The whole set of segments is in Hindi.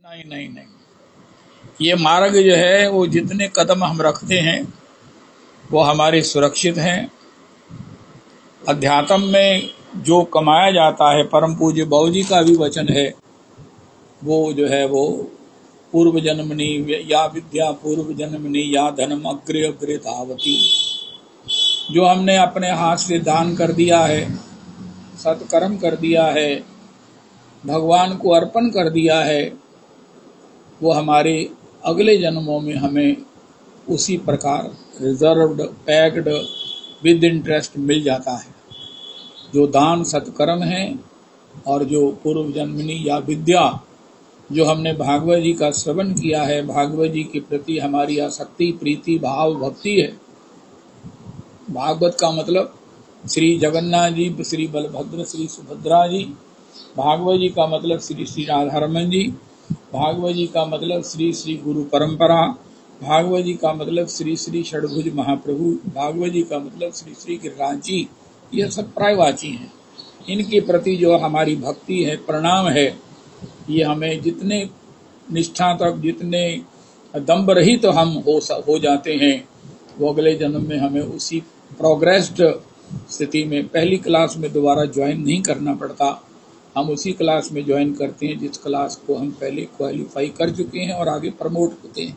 नहीं नहीं नहीं, ये मार्ग जो है वो जितने कदम हम रखते हैं वो हमारे सुरक्षित हैं। अध्यात्म में जो कमाया जाता है, परम पूज्य बाबू जी का भी वचन है, वो जो है वो पूर्व जन्मनि या विद्या पूर्व जन्मनि या धनम अग्रे अग्रे धावती। जो हमने अपने हाथ से दान कर दिया है, सत्कर्म कर दिया है, भगवान को अर्पण कर दिया है, वो हमारे अगले जन्मों में हमें उसी प्रकार रिजर्व्ड पैक्ड विद इंटरेस्ट मिल जाता है। जो दान सत्कर्म है और जो पूर्व जन्मनी या विद्या, जो हमने भागवत जी का श्रवण किया है, भागवत जी के प्रति हमारी आसक्ति प्रीति भाव भक्ति है। भागवत का मतलब श्री जगन्नाथ जी, श्री बलभद्र, श्री सुभद्रा जी। भागवत जी का मतलब श्री श्री राधारमन जी। भागवत जी का मतलब श्री श्री गुरु परंपरा। भागवत जी का मतलब श्री श्री षडभुज महाप्रभु। भागवत जी का मतलब श्री श्री गिरिराज जी। ये सब प्रायवाची हैं। इनके प्रति जो हमारी भक्ति है, प्रणाम है, ये हमें जितने निष्ठा तक, जितने दम्भ रहित तो हम हो जाते हैं, वो अगले जन्म में हमें उसी प्रोग्रेस्ड स्थिति में पहली क्लास में दोबारा ज्वाइन नहीं करना पड़ता। हम उसी क्लास में ज्वाइन करते हैं जिस क्लास को हम पहले क्वालिफाई कर चुके हैं और आगे प्रमोट होते हैं।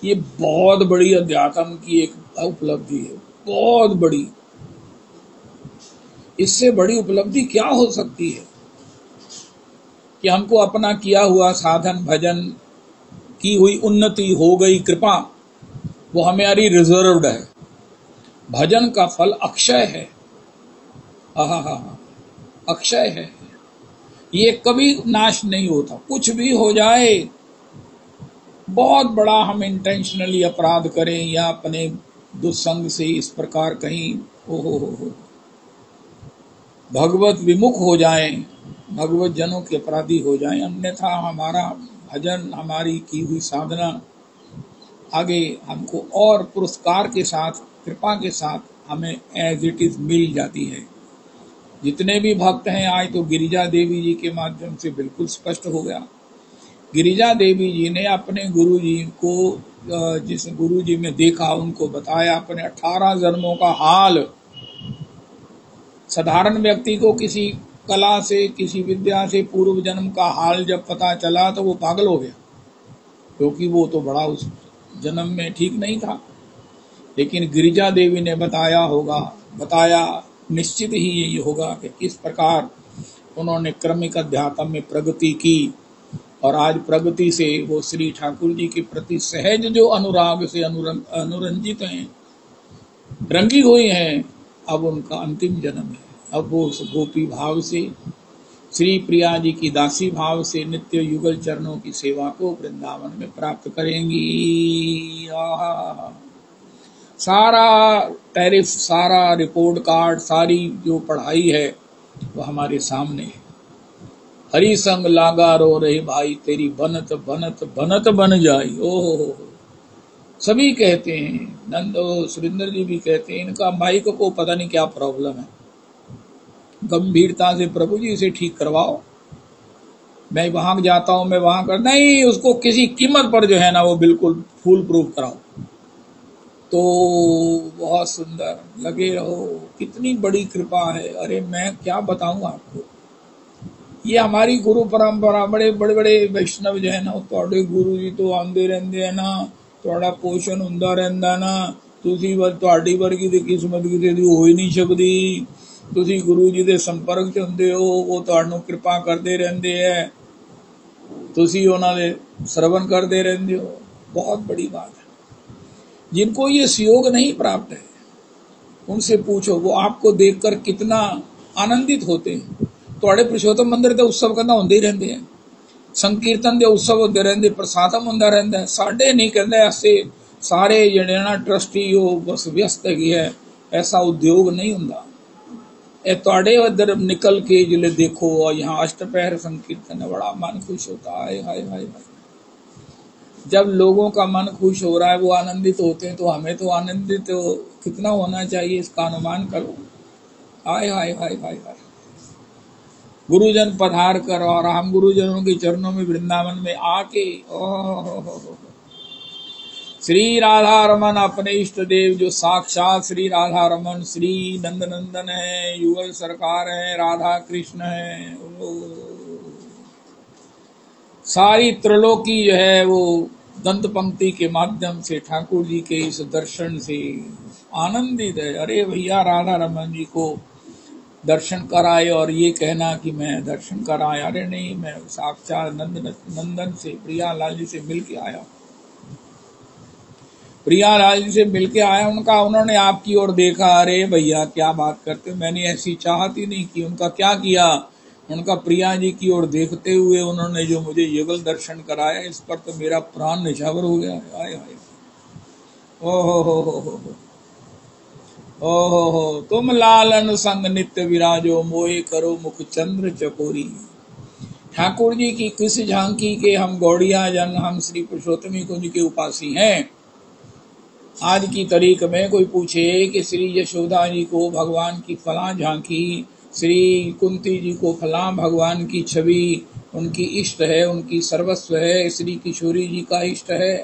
ये बहुत बड़ी अध्यात्म की एक उपलब्धि है, बहुत बड़ी। इससे बड़ी उपलब्धि क्या हो सकती है कि हमको अपना किया हुआ साधन भजन, की हुई उन्नति, हो गई कृपा, वो हमारी रिजर्व्ड है। भजन का फल अक्षय है, अक्षय है। ये कभी नाश नहीं होता। कुछ भी हो जाए, बहुत बड़ा हम इंटेंशनली अपराध करें या अपने दुस्संग से इस प्रकार कहीं हो भगवत विमुख हो जाएं, भगवत जनों के अपराधी हो जाएं, अन्यथा हमारा भजन, हमारी की हुई साधना आगे हमको और पुरस्कार के साथ, कृपा के साथ हमें एज इट इज मिल जाती है। जितने भी भक्त हैं, आज तो गिरिजा देवी जी के माध्यम से बिल्कुल स्पष्ट हो गया। गिरिजा देवी जी ने अपने गुरु जी को, जिस गुरु जी में देखा, उनको बताया अपने 18 जन्मों का हाल। साधारण व्यक्ति को किसी कला से, किसी विद्या से पूर्व जन्म का हाल जब पता चला तो वो पागल हो गया, क्योंकि वो तो बड़ा उस जन्म में ठीक नहीं था। लेकिन गिरिजा देवी ने बताया निश्चित ही यही होगा कि किस प्रकार उन्होंने क्रमिक अध्यात्म में प्रगति की और आज प्रगति से वो श्री ठाकुर जी के प्रति सहज जो अनुराग से अनुरंजित हैं, रंगी हुई हैं। अब उनका अंतिम जन्म है। अब वो उस गोपी भाव से, श्री प्रिया जी की दासी भाव से नित्य युगल चरणों की सेवा को वृंदावन में प्राप्त करेंगी। सारा टैरिफ, सारा रिपोर्ट कार्ड, सारी जो पढ़ाई है वो हमारे सामने है। हरि संग लागा रो रहे भाई, तेरी बनत बनत बनत बन जाई। ओहो, सभी कहते हैं, नंदो सुरेंद्र जी भी कहते हैं, इनका माइक को पता नहीं क्या प्रॉब्लम है, गंभीरता से प्रभु जी से ठीक करवाओ। मैं वहां जाता हूं, मैं वहां कर नहीं, उसको किसी कीमत पर जो है ना वो बिल्कुल फुल प्रूफ कराओ, तो बहुत सुंदर लगे रहो। कितनी बड़ी कृपा है। अरे मैं क्या बताऊं आपको, ये हमारी गुरु परंपरा। बड़े बड़े बड़े वैष्णव जो है ना, थोड़े गुरु जी तो आंदे रहंदे है ना, थोड़ा पोषण हुंदा रहंदा ना, तुसी ਤੁਹਾਡੀ ਵਰਗੀ ਦੀ ਕਿਸਮਤ ਕਿਤੇ ਦੀ ਹੋ ਹੀ ਨਹੀਂ ਸਕਦੀ। ਤੁਸੀਂ ਗੁਰੂ ਜੀ ਦੇ ਸੰਪਰਕ ਚ ਹੁੰਦੇ ਹੋ, ਉਹ ਤੁਹਾਨੂੰ ਕਿਰਪਾ ਕਰਦੇ ਰਹਿੰਦੇ ਹੈ, ਤੁਸੀਂ ਉਹਨਾਂ ਦੇ श्रवण करते रहते हो। बहुत बड़ी बात है। जिनको ये सुयोग नहीं प्राप्त है, उनसे पूछो, वो आपको देखकर कितना आनंदित होते हैं। थोड़े पुरुषोत्तम मंदिर के उत्सव कहना होंदे ही रहते हैं, संकीर्तन के उत्सव होते रहते, प्रसादम होंदा रहता है। साढ़े नहीं कहते ऐसे सारे जने ना ट्रस्टी हो बस व्यस्त है, ऐसा उद्योग नहीं होंदा। थोड़े उधर निकल के जिले देखो, यहाँ अष्टपहर संकीर्तन है, बड़ा मन खुश होता है। हाय हाय हाय, जब लोगों का मन खुश हो रहा है, वो आनंदित होते हैं, तो हमें तो आनंदित कितना होना चाहिए, इसका अनुमान करो। हाय हाय हाय हाय हाय। गुरुजन पधार कर और हम गुरुजनों के चरणों में वृंदावन में आके श्री राधा रमन अपने इष्ट देव जो साक्षात श्री राधा रमन श्री नंदनंदन है, युगल सरकार है, राधा कृष्ण है, सारी त्रिलोकी जो है वो दंत पंक्ति के माध्यम से ठाकुर जी के इस दर्शन से आनंदित है। अरे भैया राधा रमन जी को दर्शन कराए और ये कहना कि मैं दर्शन कराए, अरे नहीं, मैं साक्षात नंदन से प्रियालाल जी से मिल के आया, प्रियालाल जी से मिलके आया। उन्होंने आपकी ओर देखा, अरे भैया क्या बात करते, मैंने ऐसी चाहत ही नहीं की। उनका क्या किया, उनका प्रिया जी की ओर देखते हुए उन्होंने जो मुझे युगल दर्शन कराया, इस पर तो मेरा प्राण निछावर हो गया। आए हाय, ओहो तुम लालन संग नित्य विराजो, मोहे करो मुख चंद्र चकोरी। ठाकुर जी की किस झांकी के हम गौड़िया जन, हम श्री पुरुषोत्तमी कुंज के उपासी हैं। आज की तारीख में कोई पूछे कि श्री यशोदा जी को भगवान की फला झांकी, श्री कुंती जी को फला भगवान की छवि उनकी इष्ट है, उनकी सर्वस्व है, श्री किशोरी जी का इष्ट है।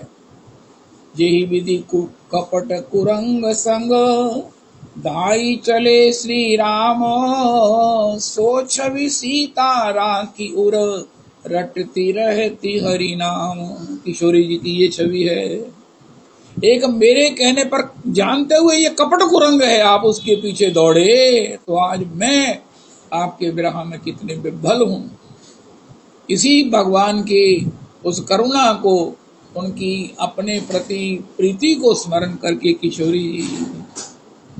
जेहि विधि कपट कुरंग संग, धाई चले श्री राम, सो छवि सीता राखी उर, रटती रहती हरि नाम। किशोरी जी की ये छवि है। एक मेरे कहने पर जानते हुए ये कपट कुरंग है, आप उसके पीछे दौड़े, तो आज मैं आपके विरह में कितने विभल हूं। इसी भगवान के उस करुणा को, उनकी अपने प्रति प्रीति को स्मरण करके किशोरी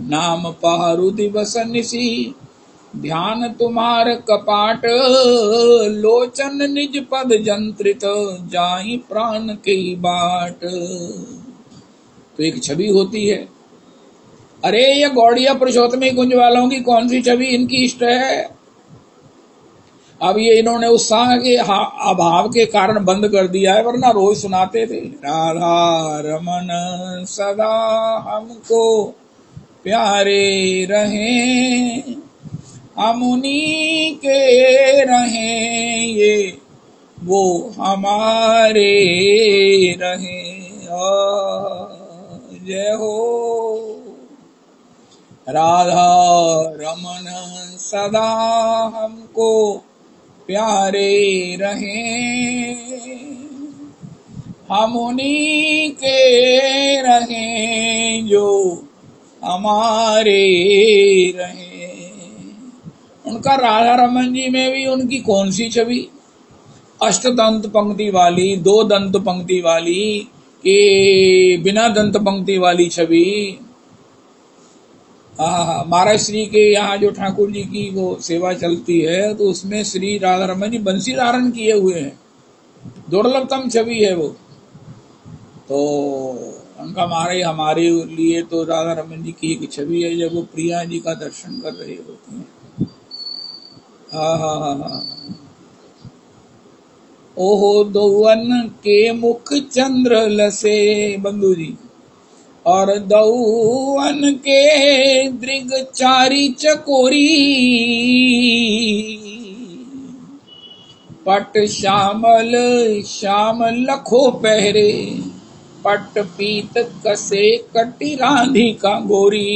नाम पहारु दिवस निसी, ध्यान तुम्हार कपाट, लोचन निज पद जंत्रित, जाहि प्राण के बाट। तो एक छवि होती है। अरे ये गौड़िया पुरुषोत्तमी कुंज वालों की कौन सी छवि इनकी इष्ट है। अब ये इन्होंने उत्साह के अभाव के कारण बंद कर दिया है, वरना रोज सुनाते थे। राधा रमन सदा हमको प्यारे रहे, हम उन्हीं के रहे, ये वो हमारे रहे। जय हो राधा रमन सदा हमको प्यारे रहे, हम उन्हीं के रहे, जो हमारे रहे। उनका राधा रमन जी में भी उनकी कौन सी छवि, अष्टदंत पंक्ति वाली, दो दंत पंक्ति वाली कि बिना दंत पंक्ति वाली छवि। महाराज श्री के यहाँ जो ठाकुर जी की वो सेवा चलती है, तो उसमें श्री राधा रमन जी बंसी धारण किए हुए हैं, दुर्लभतम छवि है वो। तो उनका महाराज हमारे लिए तो राधा रमन जी की एक छवि है, जब वो प्रिया जी का दर्शन कर रहे होते हैं। ओहो दौवन के मुख चंद्र लसे, बंधु जी, और दौवन के दृग चारी चकोरी, पट श्यामल श्याम लखो पहरे, पट पीत कसे कटी रांधी का गोरी,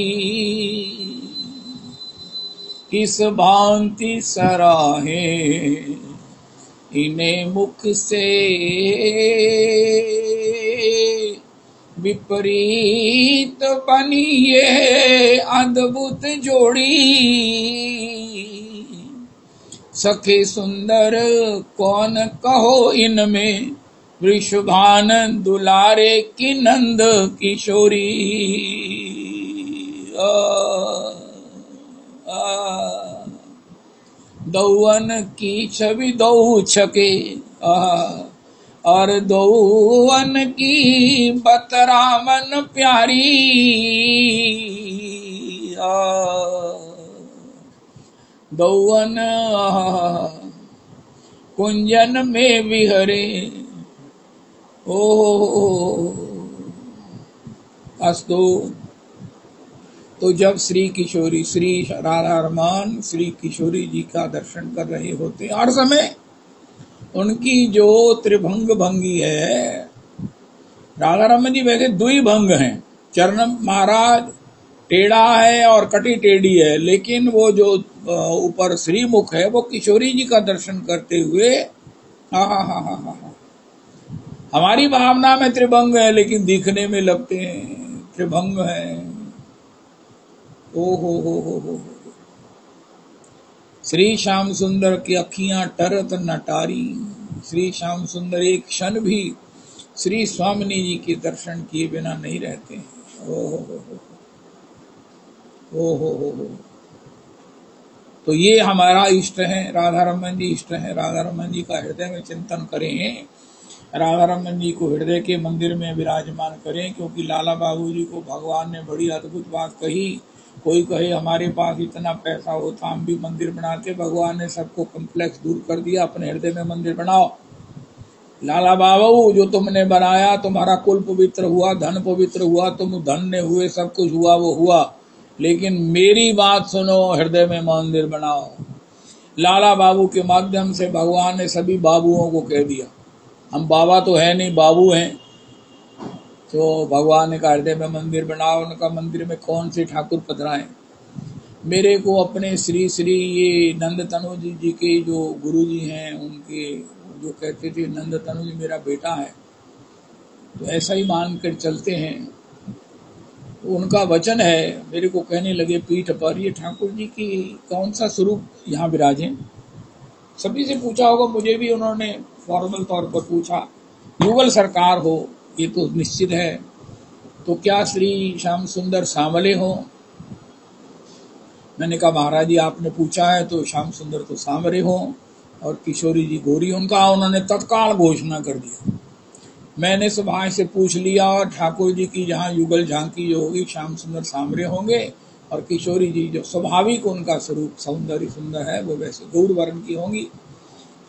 किस भांति सराहे इन्हें मुख से विपरीत बनी ये अद्भुत जोड़ी, सखे सुंदर कौन कहो इनमें, वृषभान दुलारे की नंद किशोरी। दौवन की छवि दौ छके, और दौवन की बतरामन प्यारी, दौवन कुंजन में विहरे। ओ अस्तु तो जब श्री किशोरी श्री राधा रमन श्री किशोरी जी का दर्शन कर रहे होते हर समय उनकी जो त्रिभंग भंगी है, राधा रमन जी वैसे दुई भंग हैं, चरण महाराज टेढ़ा है और कटी टेढ़ी है, लेकिन वो जो ऊपर श्रीमुख है वो किशोरी जी का दर्शन करते हुए हा। हमारी भावना में त्रिभंग है लेकिन दिखने में लगते हैं त्रिभंग है। ओ हो। श्री श्याम सुंदर की अखियां टरत नटारी, श्री श्याम सुंदर एक क्षण भी श्री स्वामिनी जी के दर्शन किए बिना नहीं रहते हैं। ओ। तो ये हमारा इष्ट है, राधा रमन जी इष्ट है। राधा रमन जी का हृदय में चिंतन करें, राधा रमन जी को हृदय के मंदिर में विराजमान करें, क्योंकि लाला बाबू जी को भगवान ने बड़ी अद्भुत बात कही। कोई कहे हमारे पास इतना पैसा होता हम भी मंदिर बनाते, भगवान ने सबको कम्प्लेक्स दूर कर दिया, अपने हृदय में मंदिर बनाओ। लाला बाबू जो तुमने बनाया, तुम्हारा कुल पवित्र हुआ, धन पवित्र हुआ, तुम धन्य हुए, सब कुछ हुआ वो हुआ, लेकिन मेरी बात सुनो, हृदय में मंदिर बनाओ। लाला बाबू के माध्यम से भगवान ने सभी बाबुओं को कह दिया, हम बाबा तो है नहीं, बाबू हैं। तो भगवान ने कहा हृदय में मंदिर बनाओ। उनका मंदिर में कौन से ठाकुर पधराए? मेरे को अपने श्री श्री ये नंद तनु जी के जो गुरु जी हैं, उनके जो कहते थे नंद तनु जी मेरा बेटा है, तो ऐसा ही मान कर चलते हैं। उनका वचन है, मेरे को कहने लगे पीठ पर, ये ठाकुर जी की कौन सा स्वरूप यहाँ विराजे? सभी से पूछा होगा, मुझे भी उन्होंने फॉर्मल तौर पर पूछा। युगल सरकार हो ये तो निश्चित है, तो क्या श्री श्याम सुंदर सांवले हो? मैंने कहा महाराज जी आपने पूछा है तो श्याम सुंदर तो सांवरे हो और किशोरी जी गोरी। उन्होंने तत्काल घोषणा कर दिया। मैंने सुभाष से पूछ लिया और ठाकुर जी की जहाँ युगल झांकी जो होगी श्याम सुंदर सांवरे होंगे और किशोरी जी जो स्वाभाविक उनका स्वरूप सौंदर्य सुंदर है वो वैसे गौर वर्ण की होंगी।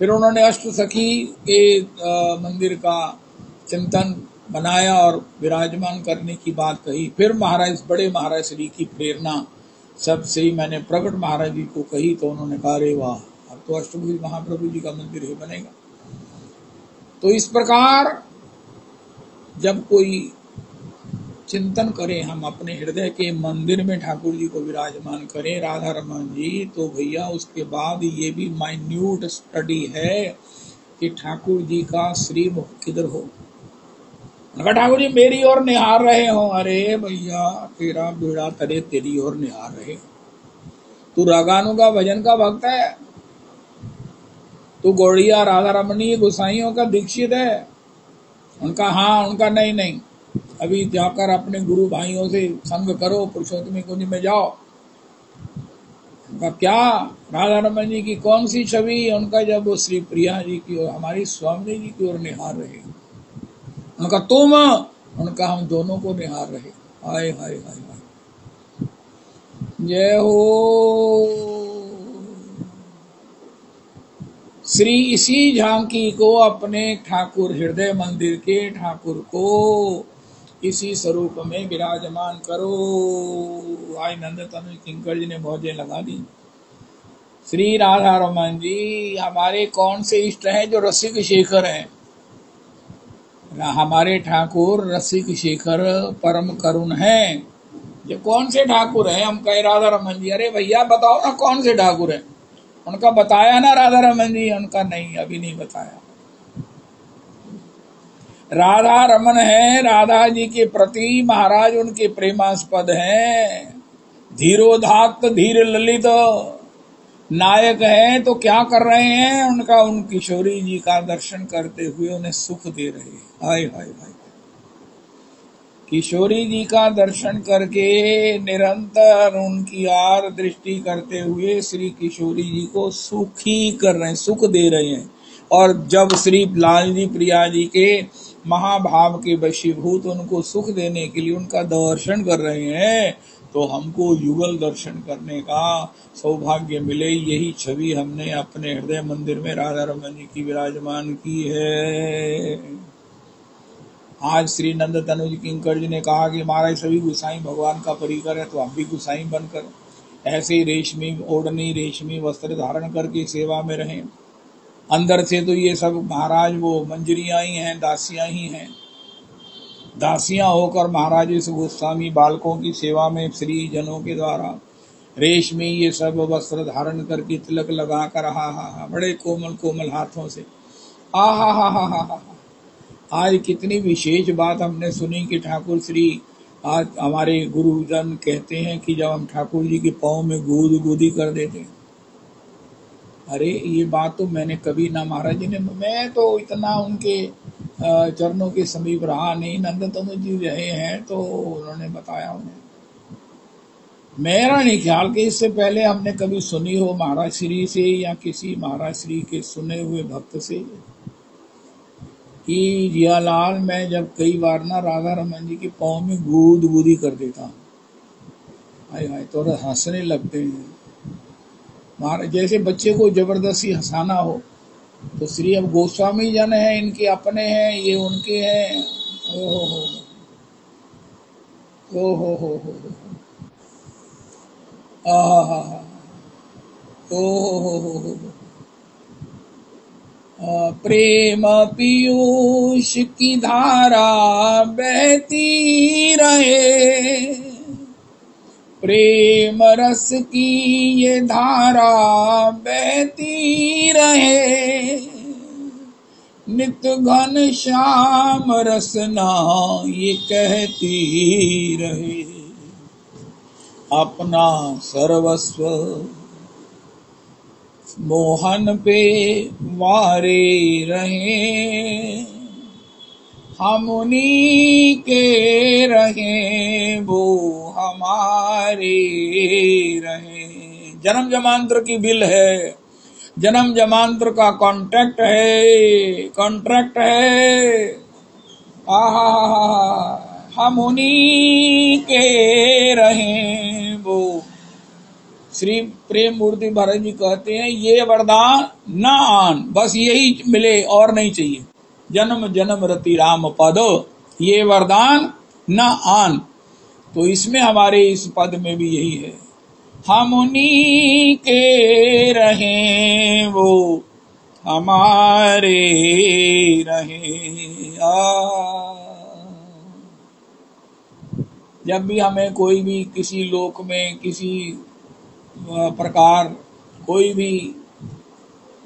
फिर उन्होंने अष्ट सखी के मंदिर का चिंतन बनाया और विराजमान करने की बात कही। फिर महाराज बड़े महाराज श्री की प्रेरणा सब श्री मैंने प्रकट महाराज जी को कही, तो उन्होंने कहा अरे वाह, अब तो अष्टभुज महाप्रभु जी का मंदिर ही बनेगा। तो इस प्रकार जब कोई चिंतन करें, हम अपने हृदय के मंदिर में ठाकुर जी को विराजमान करें राधा रमन जी, तो भैया उसके बाद ये भी माइन्यूट स्टडी है कि ठाकुर जी का श्रीमुख किधर हो। ठाकुर जी मेरी ओर निहार रहे हो। अरे भैया तेरा बेड़ा तरे तेरी ओर निहार रहे। तू रागानु का भजन का भक्त है, तू गौड़िया राधा रमणीय गोसाइयों का दीक्षित है। उनका हाँ, उनका नहीं। अभी जाकर अपने गुरु भाइयों से संग करो, पुरुषोत्तमी कुंज में जाओ। उनका क्या, राधा रमन जी की कौन सी छवि? उनका जब वो श्री प्रिया जी की ओर, हमारी स्वामी जी की ओर निहार रहे। उनका तुम, उनका हम दोनों को निहार रहे। हाय हाय हाय हाय, जय हो श्री। इसी झांकी को अपने ठाकुर हृदय मंदिर के ठाकुर को इसी स्वरूप में विराजमान करो। आई नंद तनु किंकर जी ने मौजें लगा दी। श्री राधा रमन जी हमारे कौन से इष्ट हैं? जो रसिक शेखर हैं। हमारे ठाकुर रसिक शेखर परम करुण हैं। ये कौन से ठाकुर हैं? हम कहे राधा रमन जी। अरे भैया बताओ ना कौन से ठाकुर हैं? उनका बताया ना राधा रमन जी? उनका नहीं, अभी नहीं बताया। राधा रमन है, राधा जी के प्रति महाराज उनके प्रेमास्पद हैं। धीरोदात्त धीर ललित नायक है, तो क्या कर रहे हैं? उनका उन किशोरी जी का दर्शन करते हुए उन्हें सुख दे रहे हैं। हाय हाय हाय, किशोरी जी का दर्शन करके निरंतर उनकी आर दृष्टि करते हुए श्री किशोरी जी को सुखी कर रहे हैं, सुख दे रहे हैं। और जब श्री लाल जी प्रिया जी के महाभाव के वशीभूत उनको सुख देने के लिए उनका दर्शन कर रहे हैं, तो हमको युगल दर्शन करने का सौभाग्य मिले। यही छवि हमने अपने हृदय मंदिर में राधा रमन जी की विराजमान की है। आज श्री नंद तनुज किंकर जी ने कहा कि महाराज सभी गुसाई भगवान का परिकर है, तो आप भी गुसाई बनकर ऐसे ही रेशमी ओढ़नी रेशमी वस्त्र धारण करके सेवा में रहें। अंदर से तो ये सब महाराज वो मंजरियां ही हैं, दासियां ही हैं। दासियां होकर महाराज इस गोस्वामी बालकों की सेवा में श्री जनों के द्वारा रेशमी ये सब वस्त्र धारण करके तिलक लगा कर हा बड़े कोमल कोमल हाथों से हा। आज कितनी विशेष बात हमने सुनी कि ठाकुर श्री आज हमारे गुरुजन कहते हैं कि जब हम ठाकुर जी के पाँव में गोद गोदी कर देते हैं। अरे ये बात तो मैंने कभी ना महाराज जी ने, मैं तो इतना उनके चरणों के समीप रहा नहीं, नंद तनुज जी रहे हैं तो उन्होंने बताया उन्हें। मेरा नहीं ख्याल कि इससे पहले हमने कभी सुनी हो महाराज श्री से या किसी महाराज श्री के सुने हुए भक्त से कि जियालाल मैं जब कई बार ना राधा रमन जी के पाँव में गूद गूदी कर देता हूँ, हाय हाय तो हंसने लगते हैं महाराज, जैसे बच्चे को जबरदस्ती हंसाना हो। तो श्री अब गोस्वामी जन है, इनके अपने हैं, ये उनके हैं। ओ हो हो प्रेम पीयूष की धारा बहती रहे, प्रेम रस की ये धारा बहती रहे, नित घन श्याम रसना ये कहती रहे, अपना सर्वस्व मोहन पे वारे रहे, हम उन्हीं के रहे वो हमारे रहे। जन्म जमांतर की बिल है, जन्म जमांतर का कॉन्ट्रैक्ट है। हम उन्हीं के रहे वो। श्री प्रेम मूर्ति भरत जी कहते हैं ये वरदान न आन, बस यही मिले और नहीं चाहिए। जन्म जन्म रति राम पद, ये वरदान न आन। तो इसमें हमारे इस पद में भी यही है, हम उन्हीं के रहे वो हमारे रहे। जब भी हमें कोई भी किसी लोक में किसी प्रकार कोई भी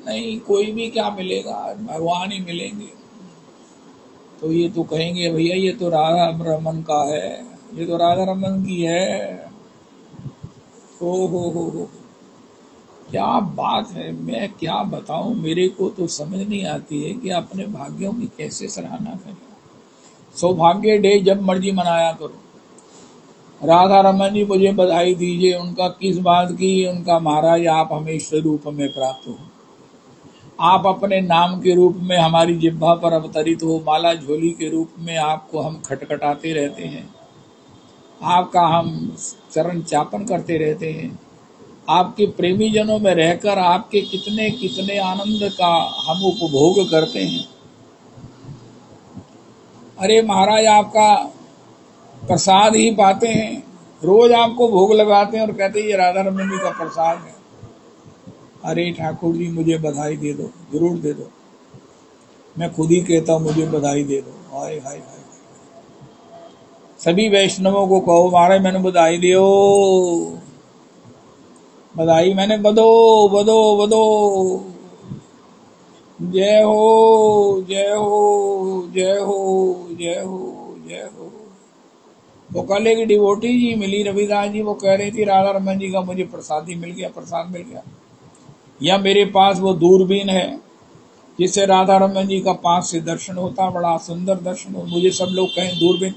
नहीं, कोई भी क्या मिलेगा, भगवान ही मिलेंगे। तो ये तो कहेंगे भैया ये तो राधा रमन का है, ये तो राधा रमन की है। हो क्या बात है, मैं क्या बताऊं, मेरे को तो समझ नहीं आती है कि अपने भाग्यों की कैसे सराहना करें। सौभाग्य डे जब मर्जी मनाया करो। राधा रमन जी मुझे बधाई दीजिए, उनका किस बात की, उनका महाराज आप हमें इस रूप में प्राप्त हो, आप अपने नाम के रूप में हमारी जिह्वा पर अवतरित हो, माला झोली के रूप में आपको हम खटखटाते रहते हैं, आपका हम चरण चापन करते रहते हैं, आपके प्रेमी जनों में रहकर आपके कितने कितने आनंद का हम उपभोग करते हैं। अरे महाराज आपका प्रसाद ही पाते हैं, रोज आपको भोग लगाते हैं और कहते हैं ये राधा रमन जी का प्रसाद है। अरे ठाकुर जी मुझे बधाई दे दो, जरूर दे दो, मैं खुद ही कहता हूँ मुझे बधाई दे दो। हाय हाय हाय, सभी वैष्णवों को कहो महाराज मैंने बधाई दियो, बधाई मैंने बदो बदो बदो। जय हो जय हो जय हो जय हो जय हो। वो कल एक डिवोटी जी मिली रविदास जी, वो कह रही थी राधा रमन जी का मुझे प्रसाद मिल गया, प्रसाद मिल गया। या मेरे पास वो दूरबीन है जिससे राधा रमन जी का पास से दर्शन होता, बड़ा सुंदर दर्शन हो। मुझे सब लोग कहें दूरबीन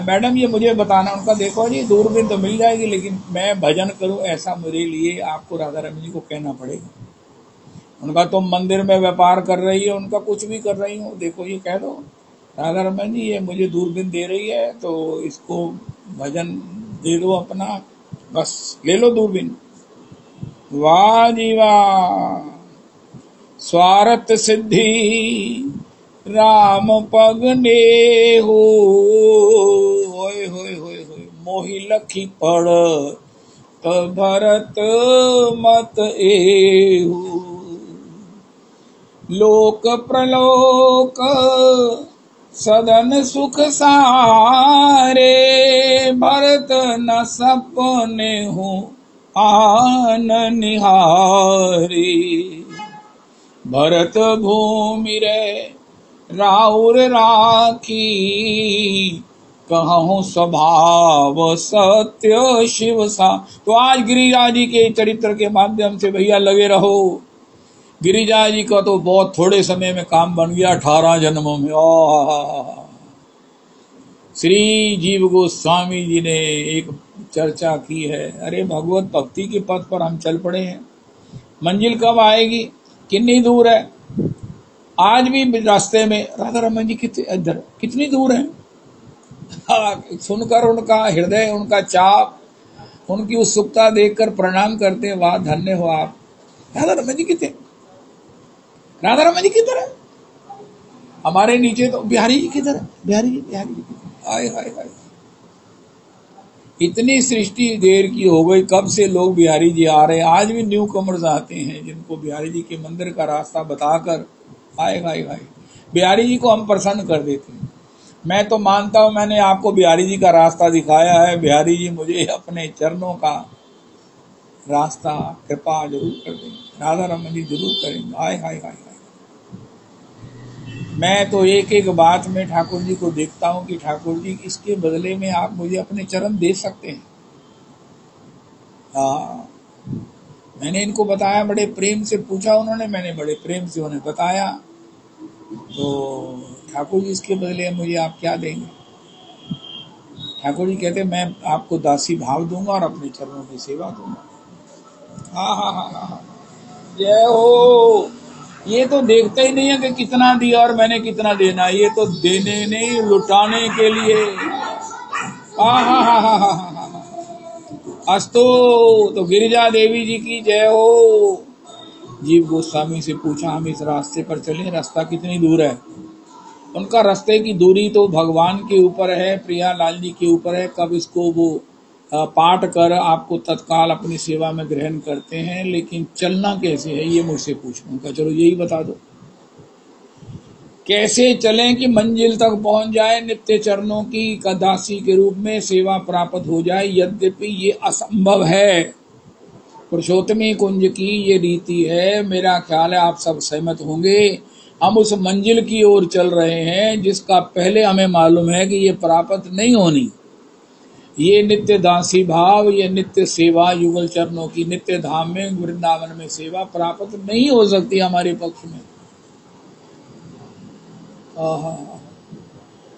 मैडम ये मुझे बताना, उनका देखो जी दूरबीन तो मिल जाएगी लेकिन मैं भजन करूं ऐसा मेरे लिए आपको राधा रमन जी को कहना पड़ेगा। उनका तुम मंदिर में व्यापार कर रही है, उनका कुछ भी कर रही हो, देखो ये कह दो राधा रमन जी ये मुझे दूरबीन दे रही है तो इसको भजन दे दो अपना, बस ले लो दूरबीन। वाह जी वाह, स्वार्थ सिद्धि राम पगने हो होय होय होय होय मोहि लखी पड़ तो भरत मत एहु लोक प्रलोक सदन सुख सारे भरत न सपने हो आन निहारे भरत भूमि रे राउर राखी कहूँ स्वभाव सत्य शिव सा। तो आज गिरिराज जी के चरित्र के माध्यम से भैया लगे रहो। गिरिजा जी का तो बहुत थोड़े समय में काम बन गया, 18 जन्मों में। श्री जीव गोस्वामी जी ने एक चर्चा की है। अरे भगवत भक्ति के पथ पर हम चल पड़े हैं, मंजिल कब आएगी, कितनी दूर है। आज भी रास्ते में राधा रमन जी कितनी दूर है। सुनकर उनका हृदय, उनका चाप, उनकी उत्सुकता देखकर प्रणाम करते हैं, वाह धन्य हो आप। राधा रमन जी कितने, राधा रमन जी किधर है। हमारे नीचे तो बिहारी जी किधर है, बिहारी जी हाय हाय हाय। इतनी सृष्टि देर की हो गई, कब से लोग बिहारी जी आ रहे हैं। आज भी न्यू कमर्स आते हैं जिनको बिहारी जी के मंदिर का रास्ता बताकर हाय हाय हाय बिहारी जी को हम प्रसन्न कर देते हैं। मैं तो मानता हूं मैंने आपको बिहारी जी का रास्ता दिखाया है। बिहारी जी मुझे अपने चरणों का रास्ता कृपा जरूर कर देंगे, राधा रमन जी जरूर करेंगे। हाय हाय हाय हाय। मैं तो एक एक बात में ठाकुर जी को देखता हूं कि ठाकुर जी इसके बदले में आप मुझे अपने चरण दे सकते हैं। हाँ, मैंने इनको बताया, बड़े प्रेम से पूछा उन्होंने, मैंने बड़े प्रेम से उन्हें बताया। तो ठाकुर जी इसके बदले मुझे आप क्या देंगे। ठाकुर जी कहते मैं आपको दासी भाव दूंगा और अपने चरणों की सेवा दूंगा। हाँ हाँ हाँ हाँ, जय हो। ये तो देखते ही नहीं है कि कितना दिया और मैंने कितना देना, ये तो देने नहीं लुटाने के लिए। हाँ हाँ हाँ हाँ हाँ हाँ, अस्तु। तो गिरिजा देवी जी की जय हो। जीव गोस्वामी से पूछा हम इस रास्ते पर चलें, रास्ता कितनी दूर है। उनका रास्ते की दूरी तो भगवान के ऊपर है, प्रियालाल जी के ऊपर है, कब इसको वो पाठ कर आपको तत्काल अपनी सेवा में ग्रहण करते हैं, लेकिन चलना कैसे है ये मुझसे पूछो। उनका चलो यही बता दो, कैसे चलें कि मंजिल तक पहुंच जाए, नित्य चरणों की दासी के रूप में सेवा प्राप्त हो जाए। यद्यपि ये असंभव है, पुरुषोत्तमी कुंज की ये रीति है। मेरा ख्याल है आप सब सहमत होंगे। हम उस मंजिल की ओर चल रहे हैं जिसका पहले हमें मालूम है कि ये प्राप्त नहीं होनी। ये नित्य दासी भाव, ये नित्य सेवा, युगल चरणों की नित्य धाम में वृंदावन में सेवा प्राप्त नहीं हो सकती हमारे पक्ष में।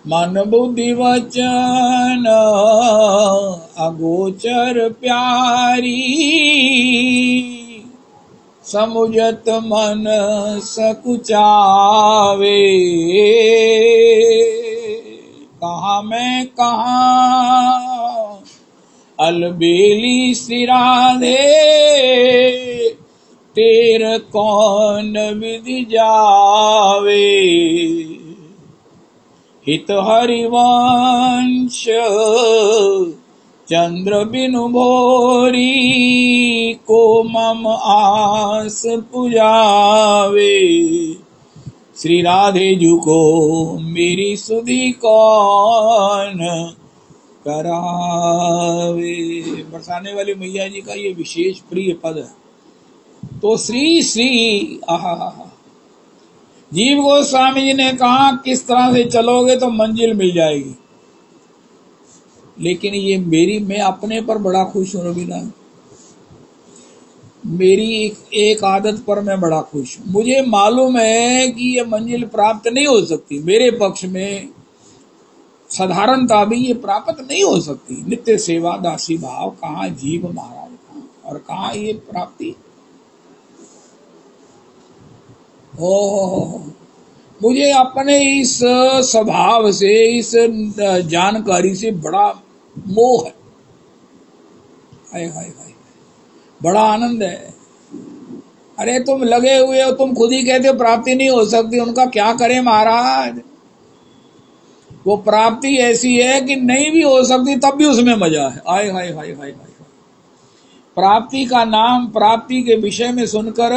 मन बुद्धि वचन अगोचर प्यारी, समुझत मन सकुचावे। कहाँ मैं कहाँ अलबेली श्री राधे, तेर कौन विधि जावे। हित हरिवंश चंद्र बिनु भोरी, को मम आस पुजावे। श्री राधे जू को मेरी सुधि कौन करावे। बरसाने वाली मैया जी का ये विशेष प्रिय पद है। तो श्री श्री आहा, जीव गोस्वामी जी ने कहा किस तरह से चलोगे तो मंजिल मिल जाएगी। लेकिन ये मैं अपने पर बड़ा खुश हूं रवीना। मेरी एक आदत पर मैं बड़ा खुश हूं। मुझे मालूम है कि ये मंजिल प्राप्त नहीं हो सकती, मेरे पक्ष में साधारणता भी ये प्राप्त नहीं हो सकती। नित्य सेवा दासी भाव कहाँ जीव महाराज कहाँ, और कहाँ ये प्राप्ति। मुझे अपने इस स्वभाव से, इस जानकारी से बड़ा मोह है। हाय हाय हाय, बड़ा आनंद है। अरे तुम लगे हुए हो, तुम खुद ही कहते हो प्राप्ति नहीं हो सकती, उनका क्या करें महाराज। वो प्राप्ति ऐसी है कि नहीं भी हो सकती तब भी उसमें मजा है। आय हाय हाय हाय हाय। प्राप्ति का नाम, प्राप्ति के विषय में सुनकर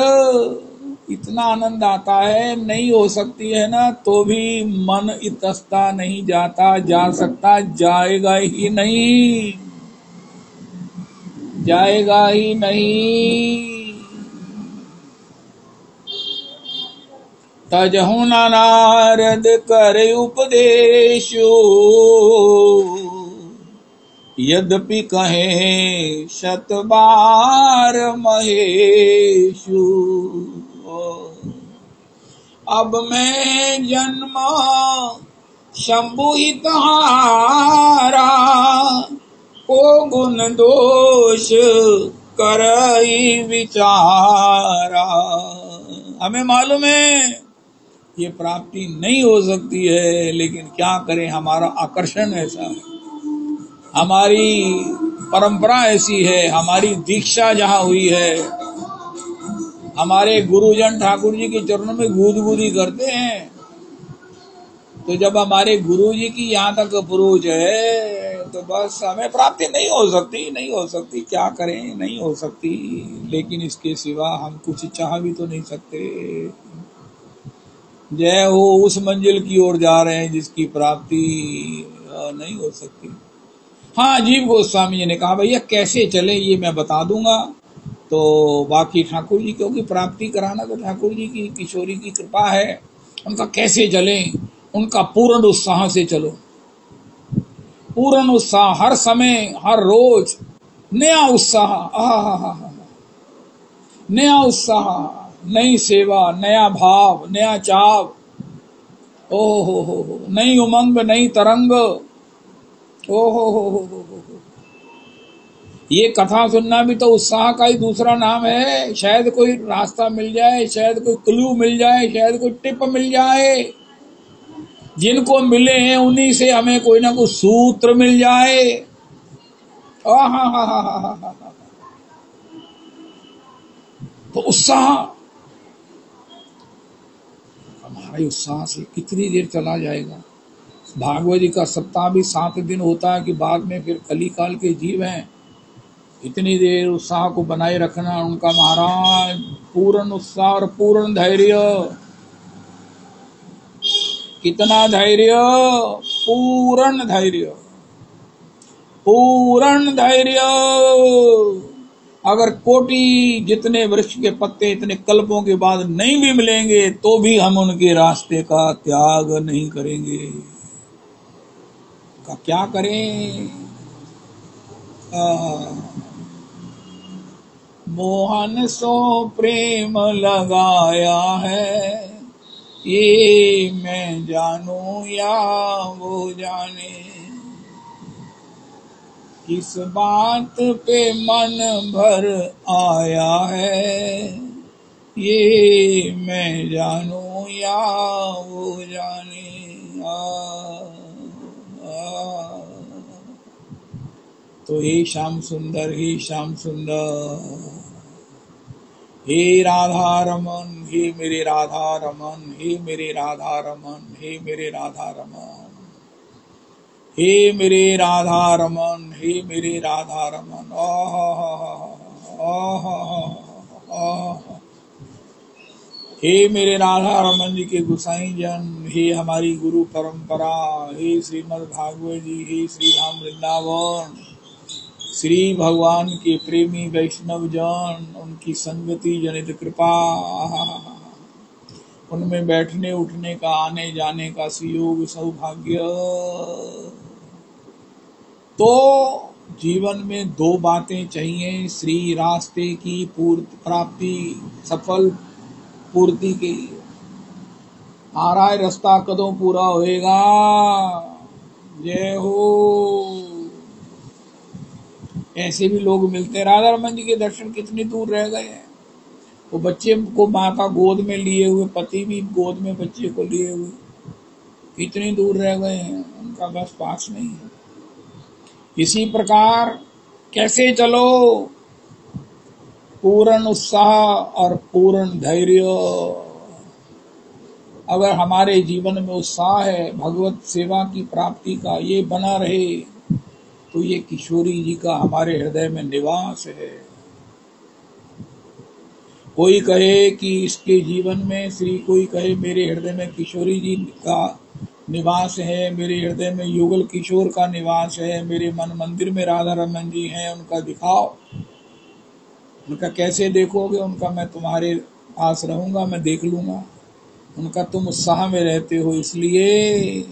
इतना आनंद आता है, नहीं हो सकती है ना तो भी मन इतस्ता नहीं जाता, जा सकता, जाएगा ही नहीं, जाएगा ही नहीं। तजहु नारद कर उपदेशो, यद्यपि कहे शत बार महेशु। अब मैं जन्म शंभु ही तहारा, को गुण दोष करई विचारा। हमें मालूम है ये प्राप्ति नहीं हो सकती है, लेकिन क्या करें, हमारा आकर्षण ऐसा है, हमारी परंपरा ऐसी है, हमारी दीक्षा जहाँ हुई है, हमारे गुरुजन ठाकुर जी के चरणों में गुदगुदी करते हैं। तो जब हमारे गुरु जी की यहाँ तक अप्रोच है तो बस हमें प्राप्ति नहीं हो सकती, नहीं हो सकती, क्या करें, नहीं हो सकती। लेकिन इसके सिवा हम कुछ चाह भी तो नहीं सकते। जय हो उस मंजिल की ओर जा रहे हैं जिसकी प्राप्ति नहीं हो सकती। हाँ, जीव गोस्वामी जी ने कहा भैया कैसे चले ये मैं बता दूंगा। तो बाकी ठाकुर जी, क्योंकि प्राप्ति कराना तो ठाकुर जी की, किशोरी की कृपा है, उनका कैसे चले, उनका पूर्ण उत्साह से चलो। पूर्ण उत्साह, हर समय, हर रोज नया उत्साह, नया उत्साह, नई सेवा, नया भाव, नया चाव, ओहो हो, नई उमंग, नई तरंग, ओहो हो। ये कथा सुनना भी तो उत्साह का ही दूसरा नाम है। शायद कोई रास्ता मिल जाए, शायद कोई क्लू मिल जाए, शायद कोई टिप मिल जाए, जिनको मिले हैं उन्हीं से हमें कोई ना कोई सूत्र मिल जाए। तो उत्साह, हमारे उत्साह से कितनी देर चला जाएगा। भागवत जी का सप्ताह भी 7 दिन होता है कि बाद में फिर कली काल के जीव हैं। इतनी देर उत्साह को बनाए रखना उनका महाराज, पूर्ण उत्साह और पूर्ण धैर्य। कितना धैर्य, पूर्ण धैर्य, पूर्ण धैर्य। अगर कोटि जितने वृक्ष के पत्ते इतने कल्पों के बाद नहीं भी मिलेंगे तो भी हम उनके रास्ते का त्याग नहीं करेंगे। का क्या करें। मोहन सो प्रेम लगाया है, ये मैं जानूं या वो जाने, किस बात पे मन भर आया है, ये मैं जानूं या वो जाने। तो हे श्याम सुंदर, हे श्याम सुंदर, हे राधा रमन, हे मेरे राधा रमन, हे मेरे राधा रमन, हे मेरे राधा रमन, हे मेरे राधा रमन, हे मेरे राधा रमन। हे मेरे राधा रमन जी के गुसाई जन, हे हमारी गुरु परंपरा, हे श्रीमद् भागवत जी, हे श्री राम वृंदावन, श्री भगवान के प्रेमी वैष्णव जन, उनकी संगति जनित कृपा, उनमें बैठने उठने का, आने जाने का सुयोग सौभाग्य। तो जीवन में 2 बातें चाहिए श्री रास्ते की प्राप्ति, सफल पूर्ति के लिए। आ रहा है रास्ता, कदों पूरा होएगा। जय हो। ऐसे भी लोग मिलते हैं। राधा रमन जी के दर्शन कितनी दूर रह गए हैं। वो बच्चे को माता गोद में लिए हुए, पति भी गोद में बच्चे को लिए हुए, कितनी दूर रह गए हैं, उनका बस पास नहीं है। इसी प्रकार कैसे चलो, पूर्ण उत्साह और पूर्ण धैर्य। अगर हमारे जीवन में उत्साह है भगवत सेवा की प्राप्ति का, ये बना रहे, तो ये किशोरी जी का हमारे हृदय में निवास है। कोई कहे कि इसके जीवन में कोई कहे मेरे हृदय में किशोरी जी का निवास है, मेरे हृदय में युगल किशोर का निवास है, मेरे मन मंदिर में राधा रमन जी हैं, उनका दिखाओ। उनका कैसे देखोगे? उनका मैं तुम्हारे पास रहूंगा, मैं देख लूंगा। उनका तुम उत्साह में रहते हो, इसलिए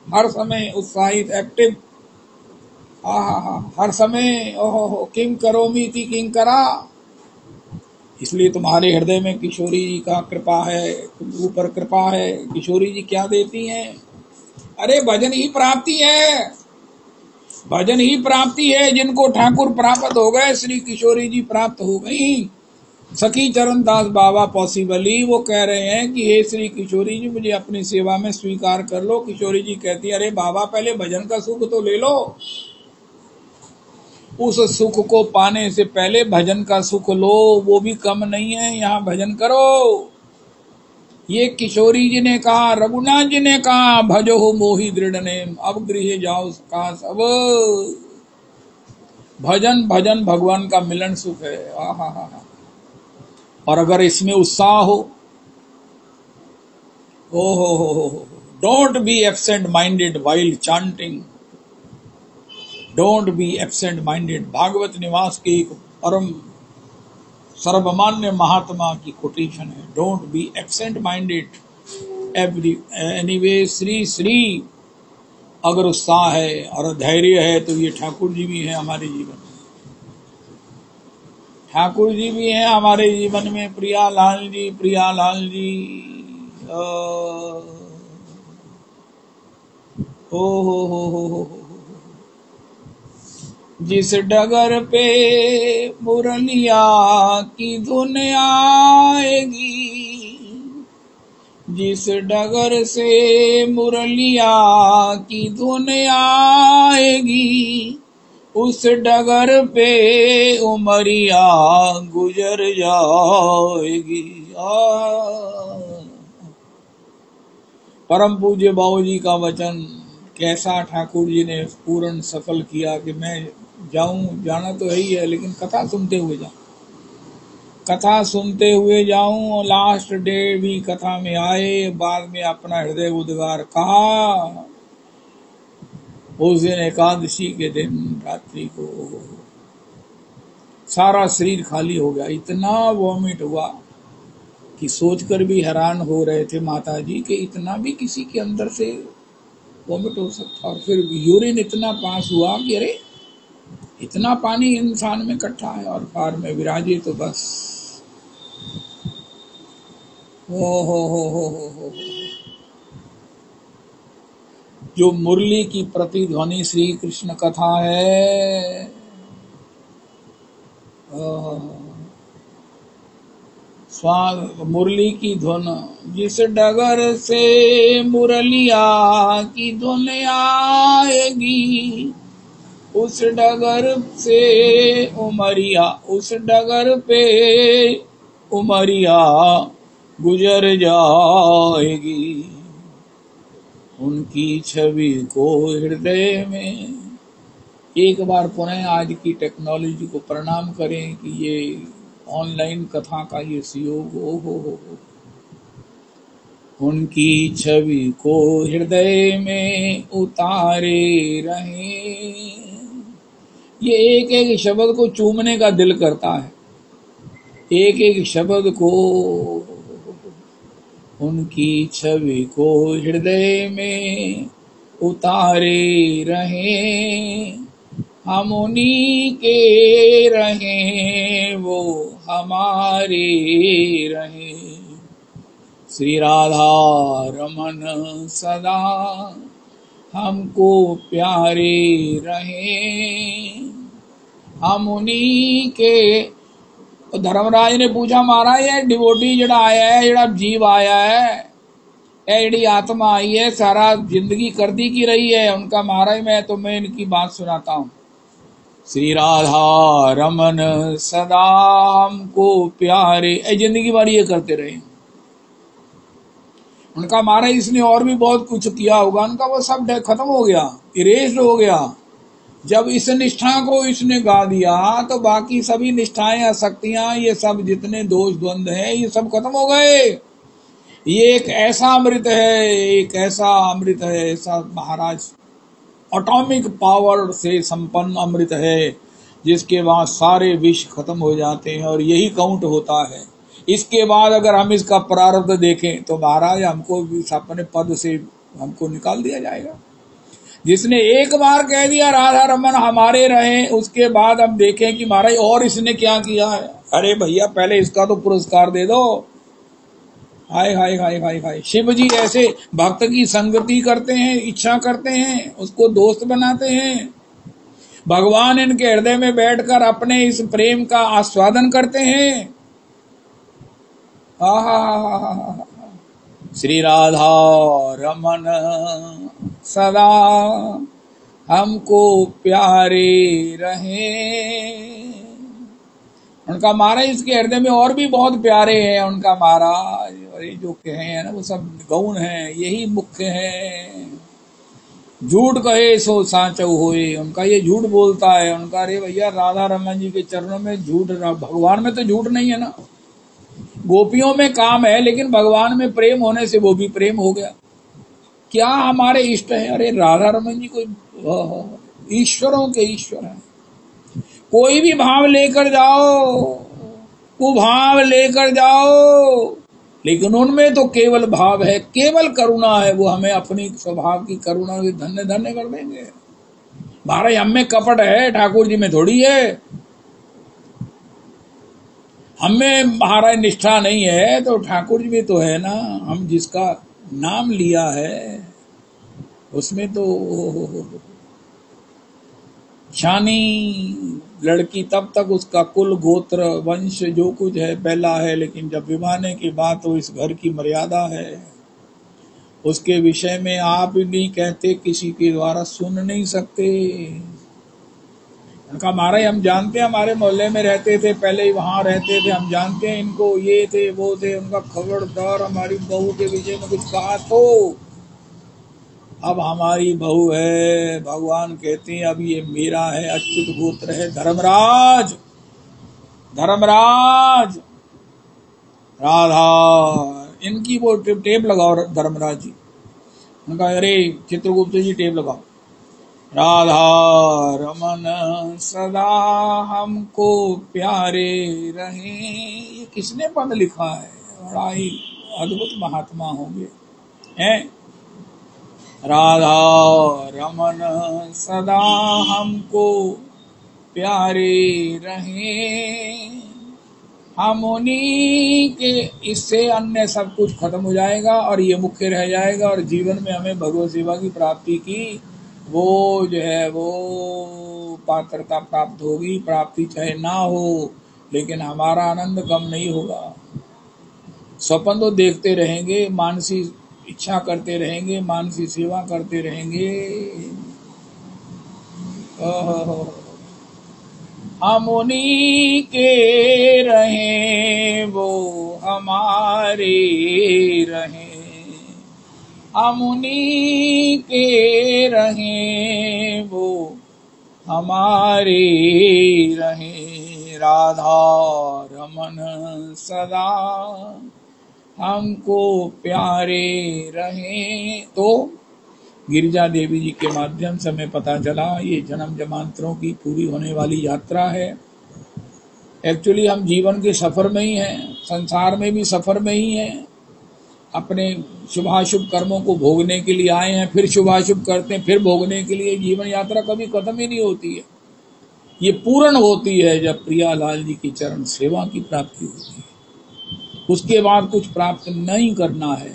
हर समय उत्साहित, एक्टिव, हर समय ओहो किंग करोमी थी किंग करा। इसलिए तुम्हारे हृदय में किशोरी जी का कृपा है, ऊपर कृपा है। किशोरी जी क्या देती हैं? अरे भजन ही प्राप्ति है, भजन ही प्राप्ति है। जिनको ठाकुर प्राप्त हो गए, श्री किशोरी जी प्राप्त हो गई। सखी चरण दास बाबा पॉसिबली वो कह रहे हैं कि हे श्री किशोरी जी, मुझे अपनी सेवा में स्वीकार कर लो। किशोरी जी कहती है, अरे बाबा पहले भजन का सुख तो ले लो। उस सुख को पाने से पहले भजन का सुख लो, वो भी कम नहीं है। यहाँ भजन करो। ये किशोरी जी ने कहा, रघुनाथ जी ने कहा, भजो हो मोहि दृढ़ नेम, अब गृह जाओ का सब। भजन भजन भगवान का मिलन सुख है। आहा। और अगर इसमें उत्साह हो, हो, don't be absent minded while chanting, don't be absent minded. Bhagwat Niwas के एक परम सर्वमान्य महात्मा की कोटेशन है, don't be absent minded every anyway. श्री अगर उत्साह है और धैर्य है तो ये ठाकुर जी भी है हमारे जीवन में, ठाकुर जी भी हैं हमारे जीवन में। प्रियालाल जी, प्रियालाल जी, हो। जिस डगर पे मुरलिया की धुन आएगी, जिस डगर से मुरलिया की धुन आएगी, उस डगर पे उमरिया गुजर जाएगी। परम पूज्य बाबू जी का वचन कैसा ठाकुर जी ने पूर्ण सफल किया कि मैं जाऊं, जाना तो है ही है, लेकिन कथा सुनते हुए जाऊं, कथा सुनते हुए जाऊं। लास्ट डे भी कथा में आए, बाद में अपना हृदय उद्गार कहा। उस दिन एकादशी के दिन रात्रि को सारा शरीर खाली हो गया, इतना वॉमिट हुआ कि सोचकर भी हैरान हो रहे थे माता जी कि इतना भी किसी के अंदर से वॉमिट हो सकता। और फिर यूरिन इतना पास हुआ कि अरे इतना पानी इंसान में इकट्ठा है और कार में विराजे तो बस हो। जो मुरली की प्रतिध्वनि श्री कृष्ण कथा है, मुरली की धुन, जिस डगर से मुरलिया की धुन आएगी, उस डगर से उमरिया, उस डगर पे उमरिया गुजर जाएगी। उनकी छवि को हृदय में, एक बार पुनः आज की टेक्नोलॉजी को प्रणाम करें कि ये ऑनलाइन कथा का ये सहयोग हो। उनकी छवि को हृदय में उतारे रहें। ये एक एक शब्द को चूमने का दिल करता है, एक एक शब्द को। उनकी छवि को हृदय में उतारे रहें, हम उन्हीं के रहें, वो हमारे रहें। श्री राधा रमन सदा हमको प्यारे रहें, हम उन्हीं के। धर्मराज ने पूछा, महाराज ये डिवोटी जड़ा आया है, जड़ा जीव आया है, एडी आत्मा आई है, सारा जिंदगी कर दी की रही है। उनका महाराज मैं तुम्हें इनकी बात सुनाता हूँ। श्री राधा रमन सदा हमको प्यारे, जिंदगी भर ये करते रहे। उनका मारा इसने और भी बहुत कुछ किया होगा, उनका वो सब खत्म हो गया, इरेज हो गया। जब इस निष्ठा को इसने गा दिया तो बाकी सभी निष्ठाएं, आसक्तियां, ये सब जितने दोष द्वंद हैं ये सब खत्म हो गए। ये एक ऐसा अमृत है, एक ऐसा अमृत है, ऐसा महाराज एटॉमिक पावर से संपन्न अमृत है, जिसके बाद सारे विष खत्म हो जाते हैं और यही काउंट होता है। इसके बाद अगर हम इसका प्रारब्ध देखें तो महाराज हमको अपने पद से हमको निकाल दिया जाएगा। जिसने एक बार कह दिया राधा रमन हमारे रहे, उसके बाद हम देखें कि महाराज और इसने क्या किया है। अरे भैया पहले इसका तो पुरस्कार दे दो। हाय हाय हाय हाय हाय। शिव जी ऐसे भक्त की संगति करते हैं, इच्छा करते हैं, उसको दोस्त बनाते हैं। भगवान इनके हृदय में बैठकर अपने इस प्रेम का आस्वादन करते हैं। श्री राधा रमन सदा हमको प्यारे रहे। उनका महाराज इसके हृदय में और भी बहुत प्यारे हैं उनका महाराज, और ये जो कहे हैं ना वो सब गौण हैं, यही मुख्य है। झूठ कहे सो साचो होए, उनका ये झूठ बोलता है उनका। अरे भैया राधा रमन जी के चरणों में झूठ, भगवान में तो झूठ नहीं है ना। गोपियों में काम है लेकिन भगवान में प्रेम होने से वो भी प्रेम हो गया। क्या हमारे इष्ट है। अरे राधा रमन जी कोई ईश्वरों के ईश्वर है। कोई भी भाव लेकर जाओ, कुभाव लेकर जाओ, लेकिन उनमें तो केवल भाव है, केवल करुणा है। वो हमें अपनी स्वभाव की करुणा से धन्य धन्य कर देंगे। महाराज हम में कपट है, ठाकुर जी में थोड़ी है। हमें महाराज निष्ठा नहीं है तो ठाकुर जी में तो है ना। हम जिसका नाम लिया है उसमें तो छानी लड़की तब तक उसका कुल गोत्र वंश जो कुछ है पहला है, लेकिन जब विवाहने की बात हो, इस घर की मर्यादा है, उसके विषय में आप नहीं कहते, किसी के द्वारा सुन नहीं सकते। उनका महाराज हम जानते हैं, हमारे मोहल्ले में रहते थे, पहले ही वहां रहते थे, हम जानते हैं इनको, ये थे वो थे। उनका खबरदार हमारी बहू के विषय में कुछ कहा तो अब हमारी बहू है, भगवान कहते हैं अब ये मेरा है, अच्युत गोत्र है, धर्मराज धर्मराज राधा। इनकी वो टेप लगाओ धर्मराज जी। उनका अरे चित्रगुप्त जी टेप लगाओ। राधा रमन सदा हमको प्यारे रहे। ये किसने पद लिखा है, बड़ा ही अद्भुत महात्मा होंगे हैं। राधा रमन सदा हमको प्यारे रहे। हम उन्हीं के, इससे अन्य सब कुछ खत्म हो जाएगा और ये मुख्य रह जाएगा, और जीवन में हमें भगवत सेवा की प्राप्ति की वो जो है वो पात्रता प्राप्त होगी। प्राप्ति चाहे ना हो लेकिन हमारा आनंद कम नहीं होगा। स्वप्न तो देखते रहेंगे, मानसी इच्छा करते रहेंगे, मानसी सेवा करते रहेंगे। हम उन्हीं के रहें वो हमारे रहें, हम उन्हीं के रहें वो हमारे रहें। राधा रमन सदा हमको प्यारे रहें। तो गिरिजा देवी जी के माध्यम से हमें पता चला ये जन्म जन्मांतरों की पूरी होने वाली यात्रा है। एक्चुअली हम जीवन के सफर में ही हैं, संसार में भी सफर में ही हैं। अपने शुभाशुभ कर्मों को भोगने के लिए आए हैं, फिर शुभाशुभ करते हैं, फिर भोगने के लिए। जीवन यात्रा कभी खत्म ही नहीं होती है। ये पूर्ण होती है जब प्रियालाल जी की चरण सेवा की प्राप्ति होती है। उसके बाद कुछ प्राप्त नहीं करना है।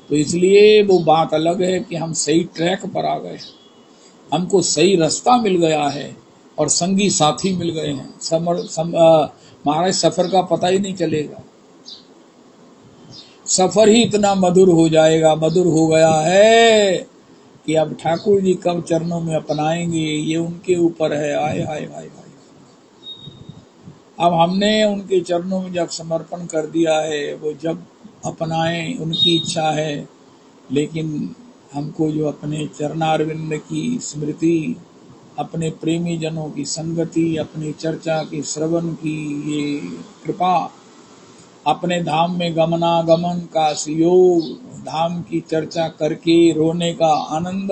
तो इसलिए वो बात अलग है कि हम सही ट्रैक पर आ गए, हमको सही रास्ता मिल गया है और संगी साथी मिल गए हैं। महाराज सफर का पता ही नहीं चलेगा, सफर ही इतना मधुर हो जाएगा, मधुर हो गया है कि अब ठाकुर जी कब चरणों में अपनाएंगे, ये उनके ऊपर है। आय हाय हाय हाय। अब हमने उनके चरणों में जब समर्पण कर दिया है, वो जब अपनाएं उनकी इच्छा है, लेकिन हमको जो अपने चरणारविंद की स्मृति, अपने प्रेमी जनों की संगति, अपनी चर्चा की श्रवण की ये कृपा, अपने धाम में गमनागमन का सुयोग, धाम की चर्चा करके रोने का आनंद।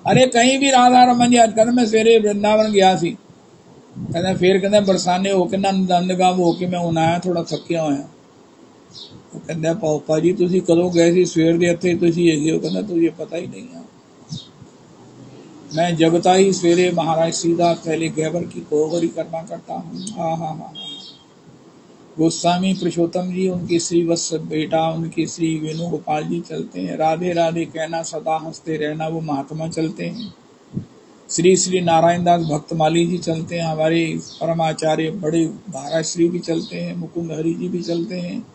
अरे कहीं भी राधा रमन जी, कहते मैं सवेरे वृंदावन गया सी, कहते फिर कहते बरसाने होके ना नंदगांव होके मैं उनाया थोड़ा थकिया होया। कहते पापा जी तुसी कदों गए सी, सवेर दे इत्थे तुसी हैगे हो? कहता तुझे पता ही नहीं है, मैं जगता ही सवेरे महाराज सीधा पहले गैबर की कोहरी करना करता हूँ। हाँ हाँ हाँ। गोस्वामी पुरुषोत्तम जी, उनके श्री वत्स बेटा, उनके श्री वेणुगोपाल जी चलते हैं। राधे राधे कहना, सदा हंसते रहना, वो महात्मा चलते हैं। श्री श्री नारायण दास भक्तमाली जी चलते हैं। हमारे परमाचार्य बड़े महाराज श्री भी चलते हैं। मुकुंद हरि जी भी चलते हैं।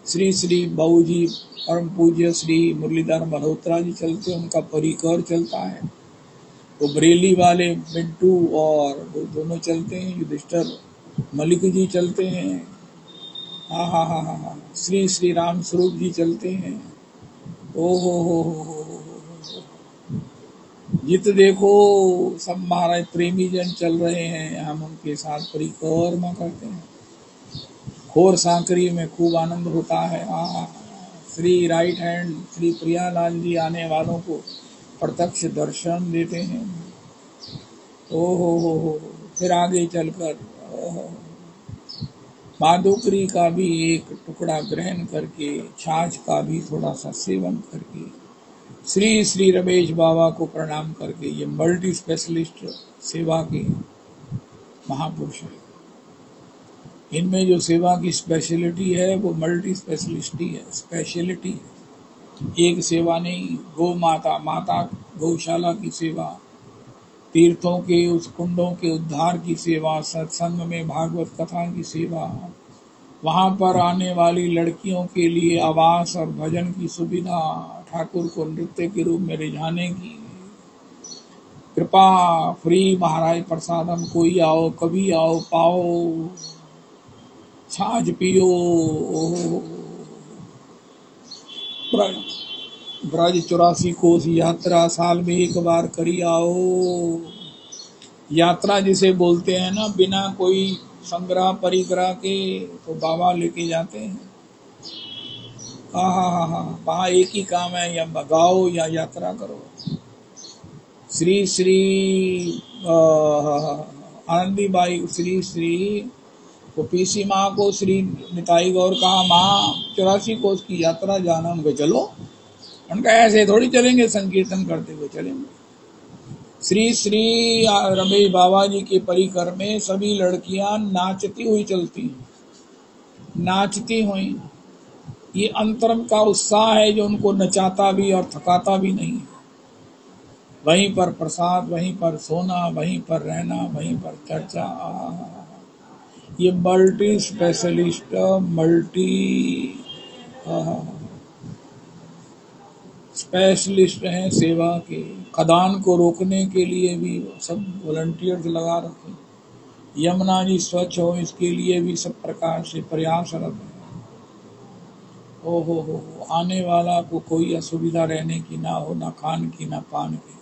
श्री श्री बाबू जी परम पूज्य श्री मुरलीधर मल्होत्रा जी चलते हैं। उनका परिकर चलता है। वो बरेली वाले मिंटू और वो दोनों चलते हैं। युधिष्ठिर मलिक जी चलते हैं। हाँ हाँ हाँ हाँ हाँ। श्री श्री राम स्वरूप जी चलते हैं। ओ हो। जित देखो सब महाराज प्रेमी जन चल रहे हैं, हम उनके साथ परिक्रमा करते हैं। खोर सांकरी में खूब आनंद होता है। श्री राइट हैंड श्री प्रियालाल जी आने वालों को प्रत्यक्ष दर्शन देते हैं। ओ हो। फिर आगे चलकर माधुकरी का भी एक टुकड़ा ग्रहण करके, छाछ का भी थोड़ा सा सेवन करके, श्री श्री रमेश बाबा को प्रणाम करके, ये मल्टी स्पेशलिस्ट सेवा के महापुरुष है। इनमें जो सेवा की स्पेशलिटी है वो मल्टी स्पेशलिस्टी है, स्पेशलिटी है। एक सेवा नहीं, गौ माता गौशाला की सेवा, तीर्थों के उस कुंडों के उद्धार की सेवा, सत्संग में भागवत कथा की सेवा, वहां पर आने वाली लड़कियों के लिए आवास और भजन की सुविधा, ठाकुर को नृत्य के रूप में रिझाने की कृपा, फ्री महाराज प्रसादम, कोई आओ कभी आओ पाओ, छाछ पियो। ब्रज 84 कोस यात्रा साल में एक बार करी आओ। यात्रा जिसे बोलते हैं ना, बिना कोई संग्रह परिग्रह के, तो बाबा लेके जाते हैं। हाँ, वहाँ एक ही काम है, या भगाओ या यात्रा करो। श्री श्री आनंदी बाई, श्री श्री वो पीसी माँ को श्री निताई गौर कहा, माँ 84 कोस की यात्रा जाना। उनको चलो, उनका ऐसे थोड़ी चलेंगे, संकीर्तन करते हुए चलेंगे। श्री श्री रमेश बाबा जी के परिकर में सभी लड़कियां नाचती हुई चलती हैं, नाचती हुई। ये अंतरम का उत्साह है जो उनको नचाता भी और थकाता भी नहीं है। वहीं पर प्रसाद, वहीं पर सोना, वहीं पर रहना, वहीं पर चर्चा। ये मल्टी स्पेशलिस्ट, स्पेशलिस्ट हैं सेवा के। खदान को रोकने के लिए भी सब वॉलंटियर्स लगा रखे। यमुना जी स्वच्छ हो, इसके लिए भी सब प्रकार से प्रयासरत है। हो, आने वाला को कोई असुविधा रहने की ना हो, ना खान की ना पान की।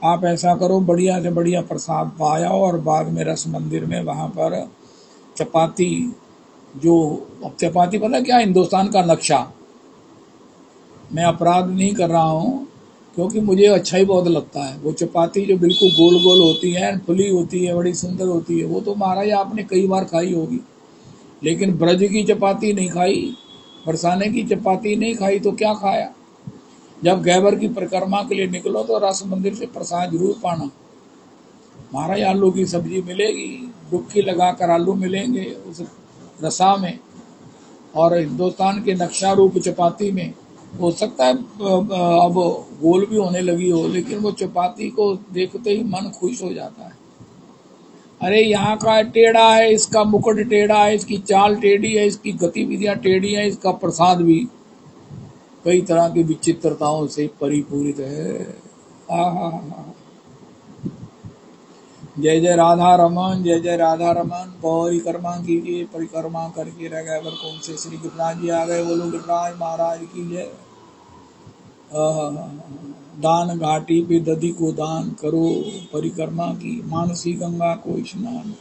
आप ऐसा करो, बढ़िया से बढ़िया प्रसाद पाया और बाद में रस मंदिर में वहाँ पर चपाती, जो अब चपाती पता क्या, हिंदुस्तान का नक्शा। मैं अपराध नहीं कर रहा हूँ, क्योंकि मुझे अच्छा ही बहुत लगता है। वो चपाती जो बिल्कुल गोल गोल होती है, फुली होती है, बड़ी सुंदर होती है, वो तो महाराज आपने कई बार खाई होगी, लेकिन ब्रज की चपाती नहीं खाई, बरसाने की चपाती नहीं खाई, तो क्या खाया? जब गैबर की परिक्रमा के लिए निकलो तो रस मंदिर से प्रसाद जरूर पाना। महाराज आलू की सब्जी मिलेगी, डुबकी लगाकर आलू मिलेंगे उस रसा में, और हिंदुस्तान के नक्शा रूप चपाती में। हो सकता है अब गोल भी होने लगी हो, लेकिन वो चपाती को देखते ही मन खुश हो जाता है। अरे यहाँ का टेढ़ा है, इसका मुकुट टेढ़ा है, इसकी चाल टेढ़ी है, इसकी गतिविधियां टेढ़ी है, इसका प्रसाद भी कई तरह की विचित्रताओं से परिपूरित है। आहा, जय जय राधा रमन, जय जय राधा रमन। परिक्रमा कीजिए, परिक्रमा करके रह गए कौन से श्री गिरिराज जी आ गए। बोलो गिरिराज महाराज की जय। दान घाटी पे दधी को दान करो, परिक्रमा की मानसी गंगा को स्नान,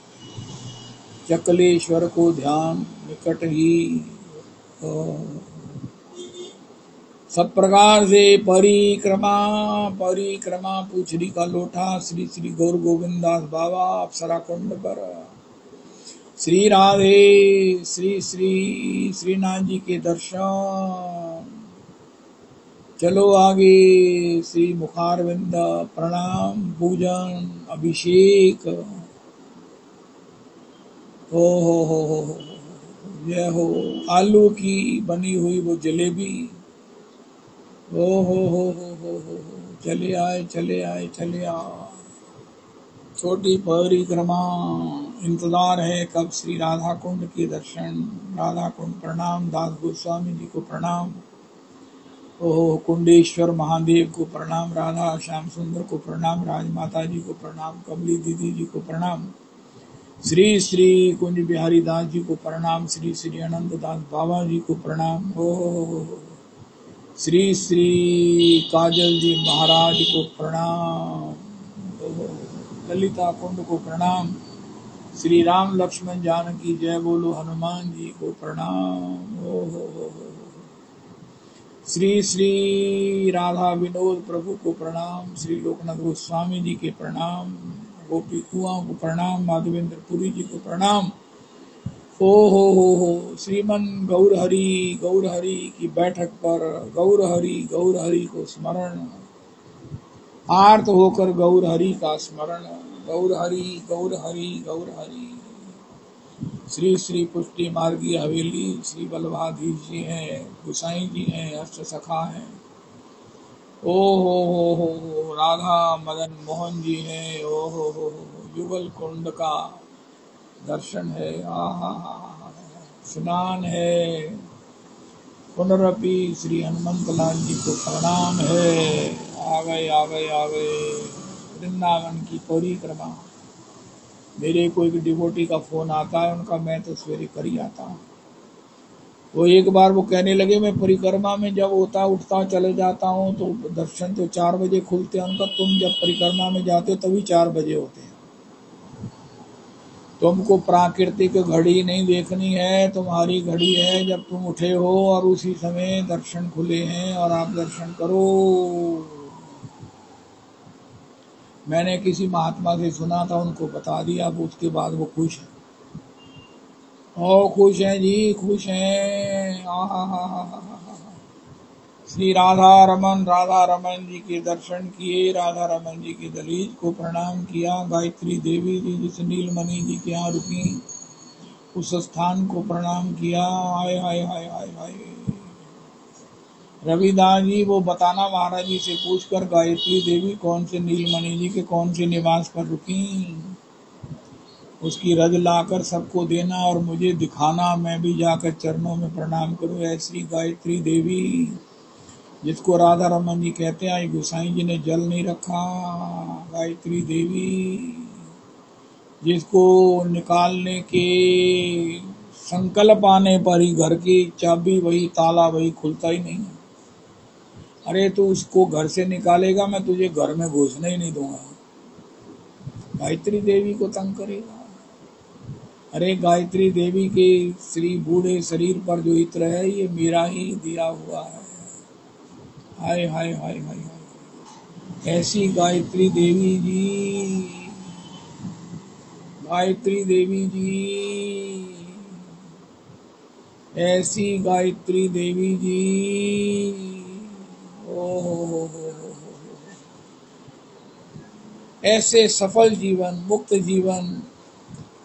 चकलेश्वर को ध्यान निकट ही। सब प्रकार से परिक्रमा परिक्रमा। पूछड़ी का लोटा श्री श्री गौर गोविंदास बाबा अप्सरा कुंड पर। श्री राधे श्री श्री श्रीनाथ जी के दर्शन। चलो आगे श्री मुखारविंद प्रणाम पूजन अभिषेक। हो जय हो। आलू की बनी हुई वो जलेबी। हो चले आए चले आए चले आ। छोटी परिक्रमा। इंतजार है कब श्री राधा कुंड के दर्शन। राधा कुंड प्रणाम, दास गोस्वामी जी को प्रणाम, ओह कुंडेश्वर महादेव को प्रणाम, राधा श्याम सुंदर को प्रणाम, राजमाता जी को प्रणाम, कमली दीदी जी को प्रणाम, श्री श्री कुंज बिहारी दास जी को प्रणाम, श्री श्री अनंत दास बाबा जी को प्रणाम, ओह श्री श्री काजल जी महाराज को प्रणाम, ललिता कुंड को प्रणाम, श्री राम लक्ष्मण जानकी जय बोलो हनुमान जी को प्रणाम, ओह श्री श्री राधा विनोद प्रभु को प्रणाम, श्री लोकनाथ गोस्वामी जी के प्रणाम, गोपी कुआं को प्रणाम, माधवेंद्र पुरी जी को प्रणाम, हो श्रीमन गौर हरि की बैठक पर गौर हरि को स्मरण, आर्त होकर गौर हरि का स्मरण, गौर हरि। श्री श्री पुष्टि मार्गी हवेली श्री बलभाधीश जी हैं, गुसाई जी हैं, अष्ट सखा हैं, ओ हो राधा मदन मोहन जी हैं, ओ हो युगल कुंड का दर्शन है, आहा स्नान है, पुनरपि श्री हनुमंत लाल जी को प्रणाम है, आ गए वृंदावन की परिक्रमा। मेरे को एक डिवोटी का फोन आता है उनका, मैं तो सवेरे कर ही आता हूँ। वो एक बार वो कहने लगे मैं परिक्रमा में जब उठता चले जाता हूँ तो दर्शन तो 4 बजे खुलते हैं उनका, तुम जब परिक्रमा में जाते हो तभी 4 बजे होते हैं। तुमको प्राकृतिक घड़ी नहीं देखनी है, तुम्हारी घड़ी है जब तुम उठे हो और उसी समय दर्शन खुले हैं और आप दर्शन करो। मैंने किसी महात्मा से सुना था, उनको बता दिया, अब उसके बाद वो खुश है। ओ खुश हैं जी, खुश हैं। श्री राधा रमन जी के दर्शन किए, राधा रमन जी की दलीज को प्रणाम किया, गायत्री देवी जी जिस नीलमणि जी के यहाँ रुकी उस स्थान को प्रणाम किया। हाय हाय हाय हाय हाय। रविदास जी वो बताना महाराज जी से पूछकर गायत्री देवी कौन से नीलमणि जी के कौन से निवास पर रुकी, उसकी रज लाकर सबको देना और मुझे दिखाना, मैं भी जाकर चरणों में प्रणाम करूं। ऐसी गायत्री देवी जिसको राधा रमन जी कहते हैं, गोसाई जी ने जल नहीं रखा, गायत्री देवी जिसको निकालने के संकल्प आने पर ही घर की चाबी वही, ताला वही, खुलता ही नहीं। अरे तू उसको घर से निकालेगा, मैं तुझे घर में घुसने ही नहीं दूंगा। गायत्री देवी को तंग करेगा। अरे गायत्री देवी के श्री बूढ़े शरीर पर जो इत्र है ये मेरा ही दिया हुआ है। हाय हाय हाय हाय हाय। ऐसी गायत्री देवी जी, गायत्री देवी जी, ऐसी गायत्री देवी जी, ओ ऐसे सफल जीवन, मुक्त जीवन,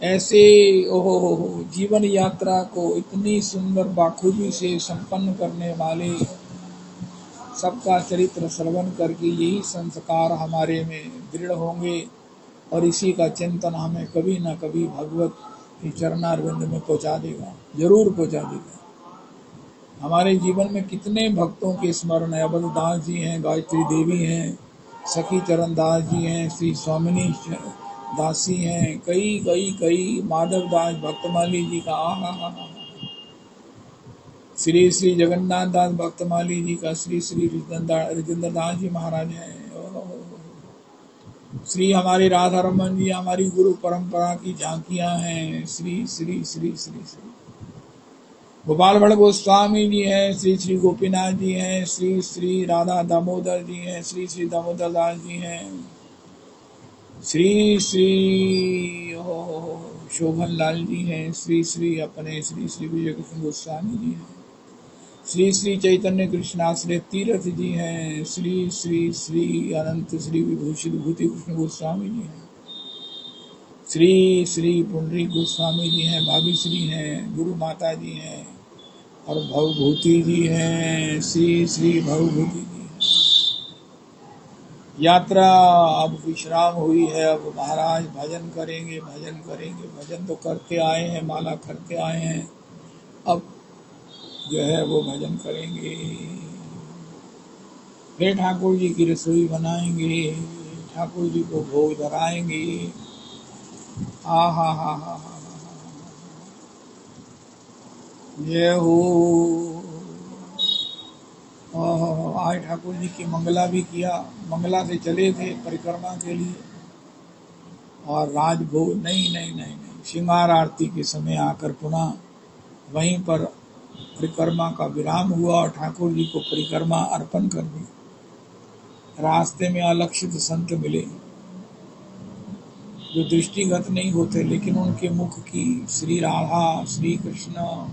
ऐसे ओहो जीवन यात्रा को इतनी सुंदर बाखूबी से संपन्न करने वाले, सबका चरित्र श्रवण करके यही संस्कार हमारे में दृढ़ होंगे और इसी का चिंतन हमें कभी न कभी भगवत के चरणारविंद में पहुंचा देगा, जरूर पहुंचा देगा। हमारे जीवन में कितने भक्तों के स्मरण है। अबलदास जी हैं, गायत्री देवी हैं, सखी चरण दास जी हैं, श्री स्वामिनी दासी हैं, कई कई कई, माधव दास भक्तमाली जी का श्री श्री जगन्नाथ दास भक्तमाली जी का, श्री श्री राजेंद्र दास जी महाराज हैं, श्री हमारे राधा रमन जी हमारी गुरु परंपरा की झांकियां हैं, श्री श्री श्री श्री श्री गोपाल भट्ट गोस्वामी जी हैं, श्री श्री गोपीनाथ जी हैं, श्री श्री राधा दामोदर जी हैं, श्री श्री दामोदर दास जी हैं, श्री श्री शोभन लाल जी हैं, श्री श्री अपने श्री श्री विजय कृष्ण गोस्वामी जी हैं, श्री श्री चैतन्य कृष्णाश्रय तीर्थ जी हैं, श्री श्री श्री अनंत श्री विभूषित भूति कृष्ण गोस्वामी जी हैं, श्री श्री पुंडरी गोस्वामी जी हैं, भाभी श्री हैं, गुरु माता जी हैं और भवभूति जी हैं, श्री श्री भवभूति जी हैं। यात्रा अब विश्राम हुई है, अब महाराज भजन करेंगे, भजन करेंगे, भजन तो करते आए हैं, माला करते आए हैं, अब जो है वो भजन करेंगे, फिर ठाकुर जी की रसोई बनाएंगे, ठाकुर जी को भोग धराएंगे। हा हा हा हा हा जय हो। आज ठाकुर जी की मंगला भी किया, मंगला से चले थे परिक्रमा के लिए और राजभोग नहीं, श्रृंगार आरती के समय आकर पुनः वहीं पर परिक्रमा का विराम हुआ और ठाकुर जी को परिक्रमा अर्पण कर दी। रास्ते में अलक्षित संत मिले जो दृष्टिगत नहीं होते, लेकिन उनके मुख की श्री राधा श्री कृष्ण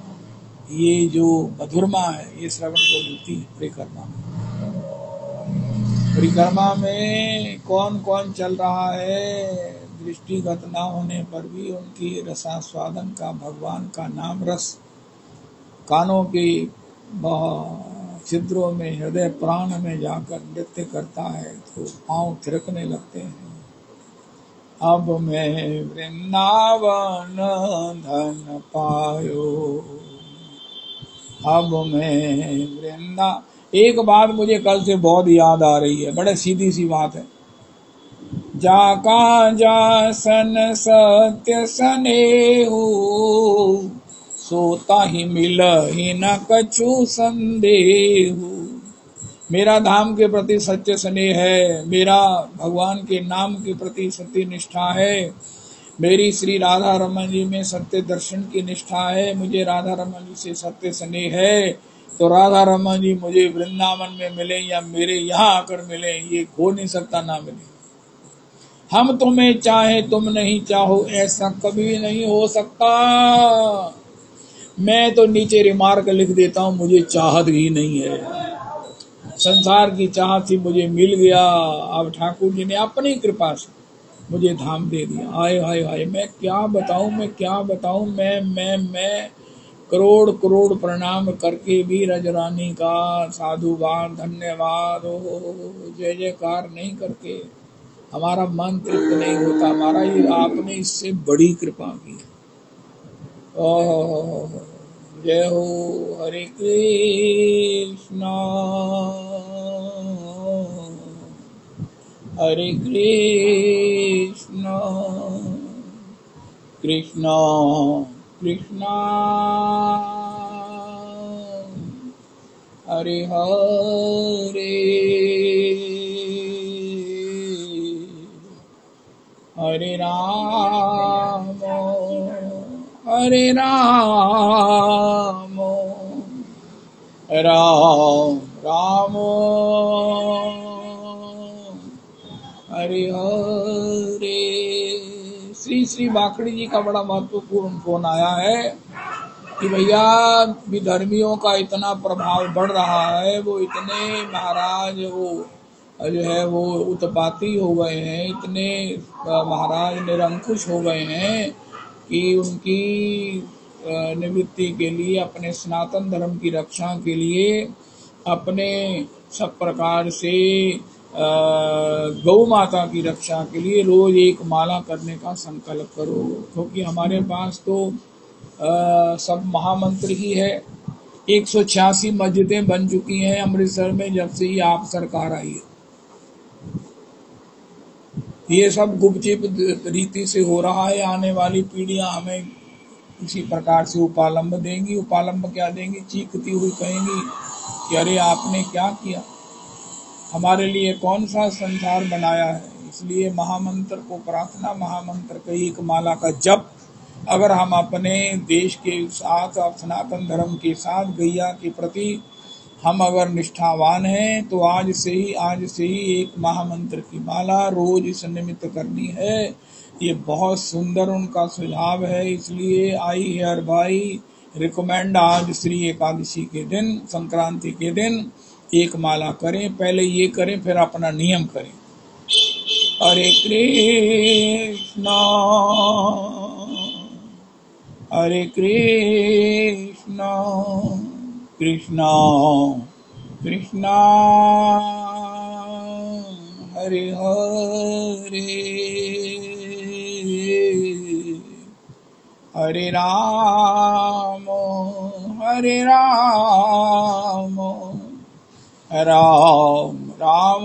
ये जो मधुरमा है ये श्रवण को मिलती है परिक्रमा में। परिक्रमा में कौन कौन चल रहा है, दृष्टिगत ना होने पर भी उनकी रसास्वादन का, भगवान का नाम रस कानों के छिद्रों में, हृदय प्राण में जाकर नृत्य करता है तो पांव थिरकने लगते हैं। अब मैं वृंदावन धन पायो, अब मैं एक बात मुझे कल से बहुत याद आ रही है, बड़े सीधी सी बात है। जाका जासन सत्य स्नेहु, सोता ही मिल ही न कछु संदेहु। मेरा धाम के प्रति सत्य स्नेह है, मेरा भगवान के नाम के प्रति सत्य निष्ठा है, मेरी श्री राधा रमन जी में सत्य दर्शन की निष्ठा है, मुझे राधा रमन जी से सत्य स्नेह है, तो राधा रमन जी मुझे वृंदावन में मिले या मेरे यहाँ आकर मिले, ये हो नहीं सकता ना मिले। हम तुम्हें चाहे तुम नहीं चाहो ऐसा कभी नहीं हो सकता। मैं तो नीचे रिमार्क लिख देता हूँ, मुझे चाहत ही नहीं है, संसार की चाहत थी मुझे मिल गया। अब ठाकुर जी ने अपनी कृपा से मुझे धाम दे दिया। हाय हाय हाय, मैं क्या बताऊं, मैं क्या बताऊं, मैं करोड़ करोड़ प्रणाम करके भी रजरानी का साधुवाद धन्यवाद जय जयकार नहीं करके हमारा मन तृप्त नहीं होता। हमारा ये आपने इससे बड़ी कृपा की। जय हो। हरे कृष्णा हरे कृष्णा कृष्णा कृष्णा हरे हरे हरे राम हरे राम राम राम हरे हरे। श्री श्री बाकड़ी जी का बड़ा महत्वपूर्ण फोन आया है कि भैया विधर्मियों का इतना प्रभाव बढ़ रहा है, वो इतने महाराज वो जो है वो उत्पाती हो गए हैं, इतने महाराज निरंकुश हो गए हैं कि उनकी निवृत्ति के लिए, अपने सनातन धर्म की रक्षा के लिए, अपने सब प्रकार से गौ माता की रक्षा के लिए रोज एक माला करने का संकल्प करो, क्योंकि हमारे पास तो सब महामंत्र ही है। 186 मस्जिदें बन चुकी हैं अमृतसर में जब से ही आप सरकार आई है। ये सब गुपचुप रीति से हो रहा है। आने वाली पीढ़ियां हमें इसी प्रकार से उपालंब देंगी। उपालंब क्या देंगी? चीखती हुई कहेंगी कि अरे आपने क्या किया, हमारे लिए कौन सा संसार बनाया है। इसलिए महामंत्र को प्रार्थना, महामंत्र का एक माला का जप अगर हम अपने देश के साथ और सनातन धर्म के साथ गैया के प्रति हम अगर निष्ठावान हैं तो आज से ही एक महामंत्र की माला रोज इस निमित्त करनी है। ये बहुत सुंदर उनका सुझाव है। इसलिए आई हियर बाई रिकमेंड आज श्री एकादशी के दिन, संक्रांति के दिन एक माला करें। पहले ये करें, फिर अपना नियम करें। हरे कृष्णा हरे कृष्णा कृष्णा कृष्णा हरे हरे हरे राम राम राम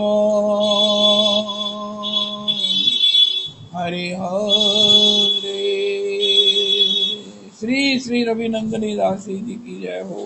हरे हरे। श्री श्री रविनंदनी दासी जी की जय हो।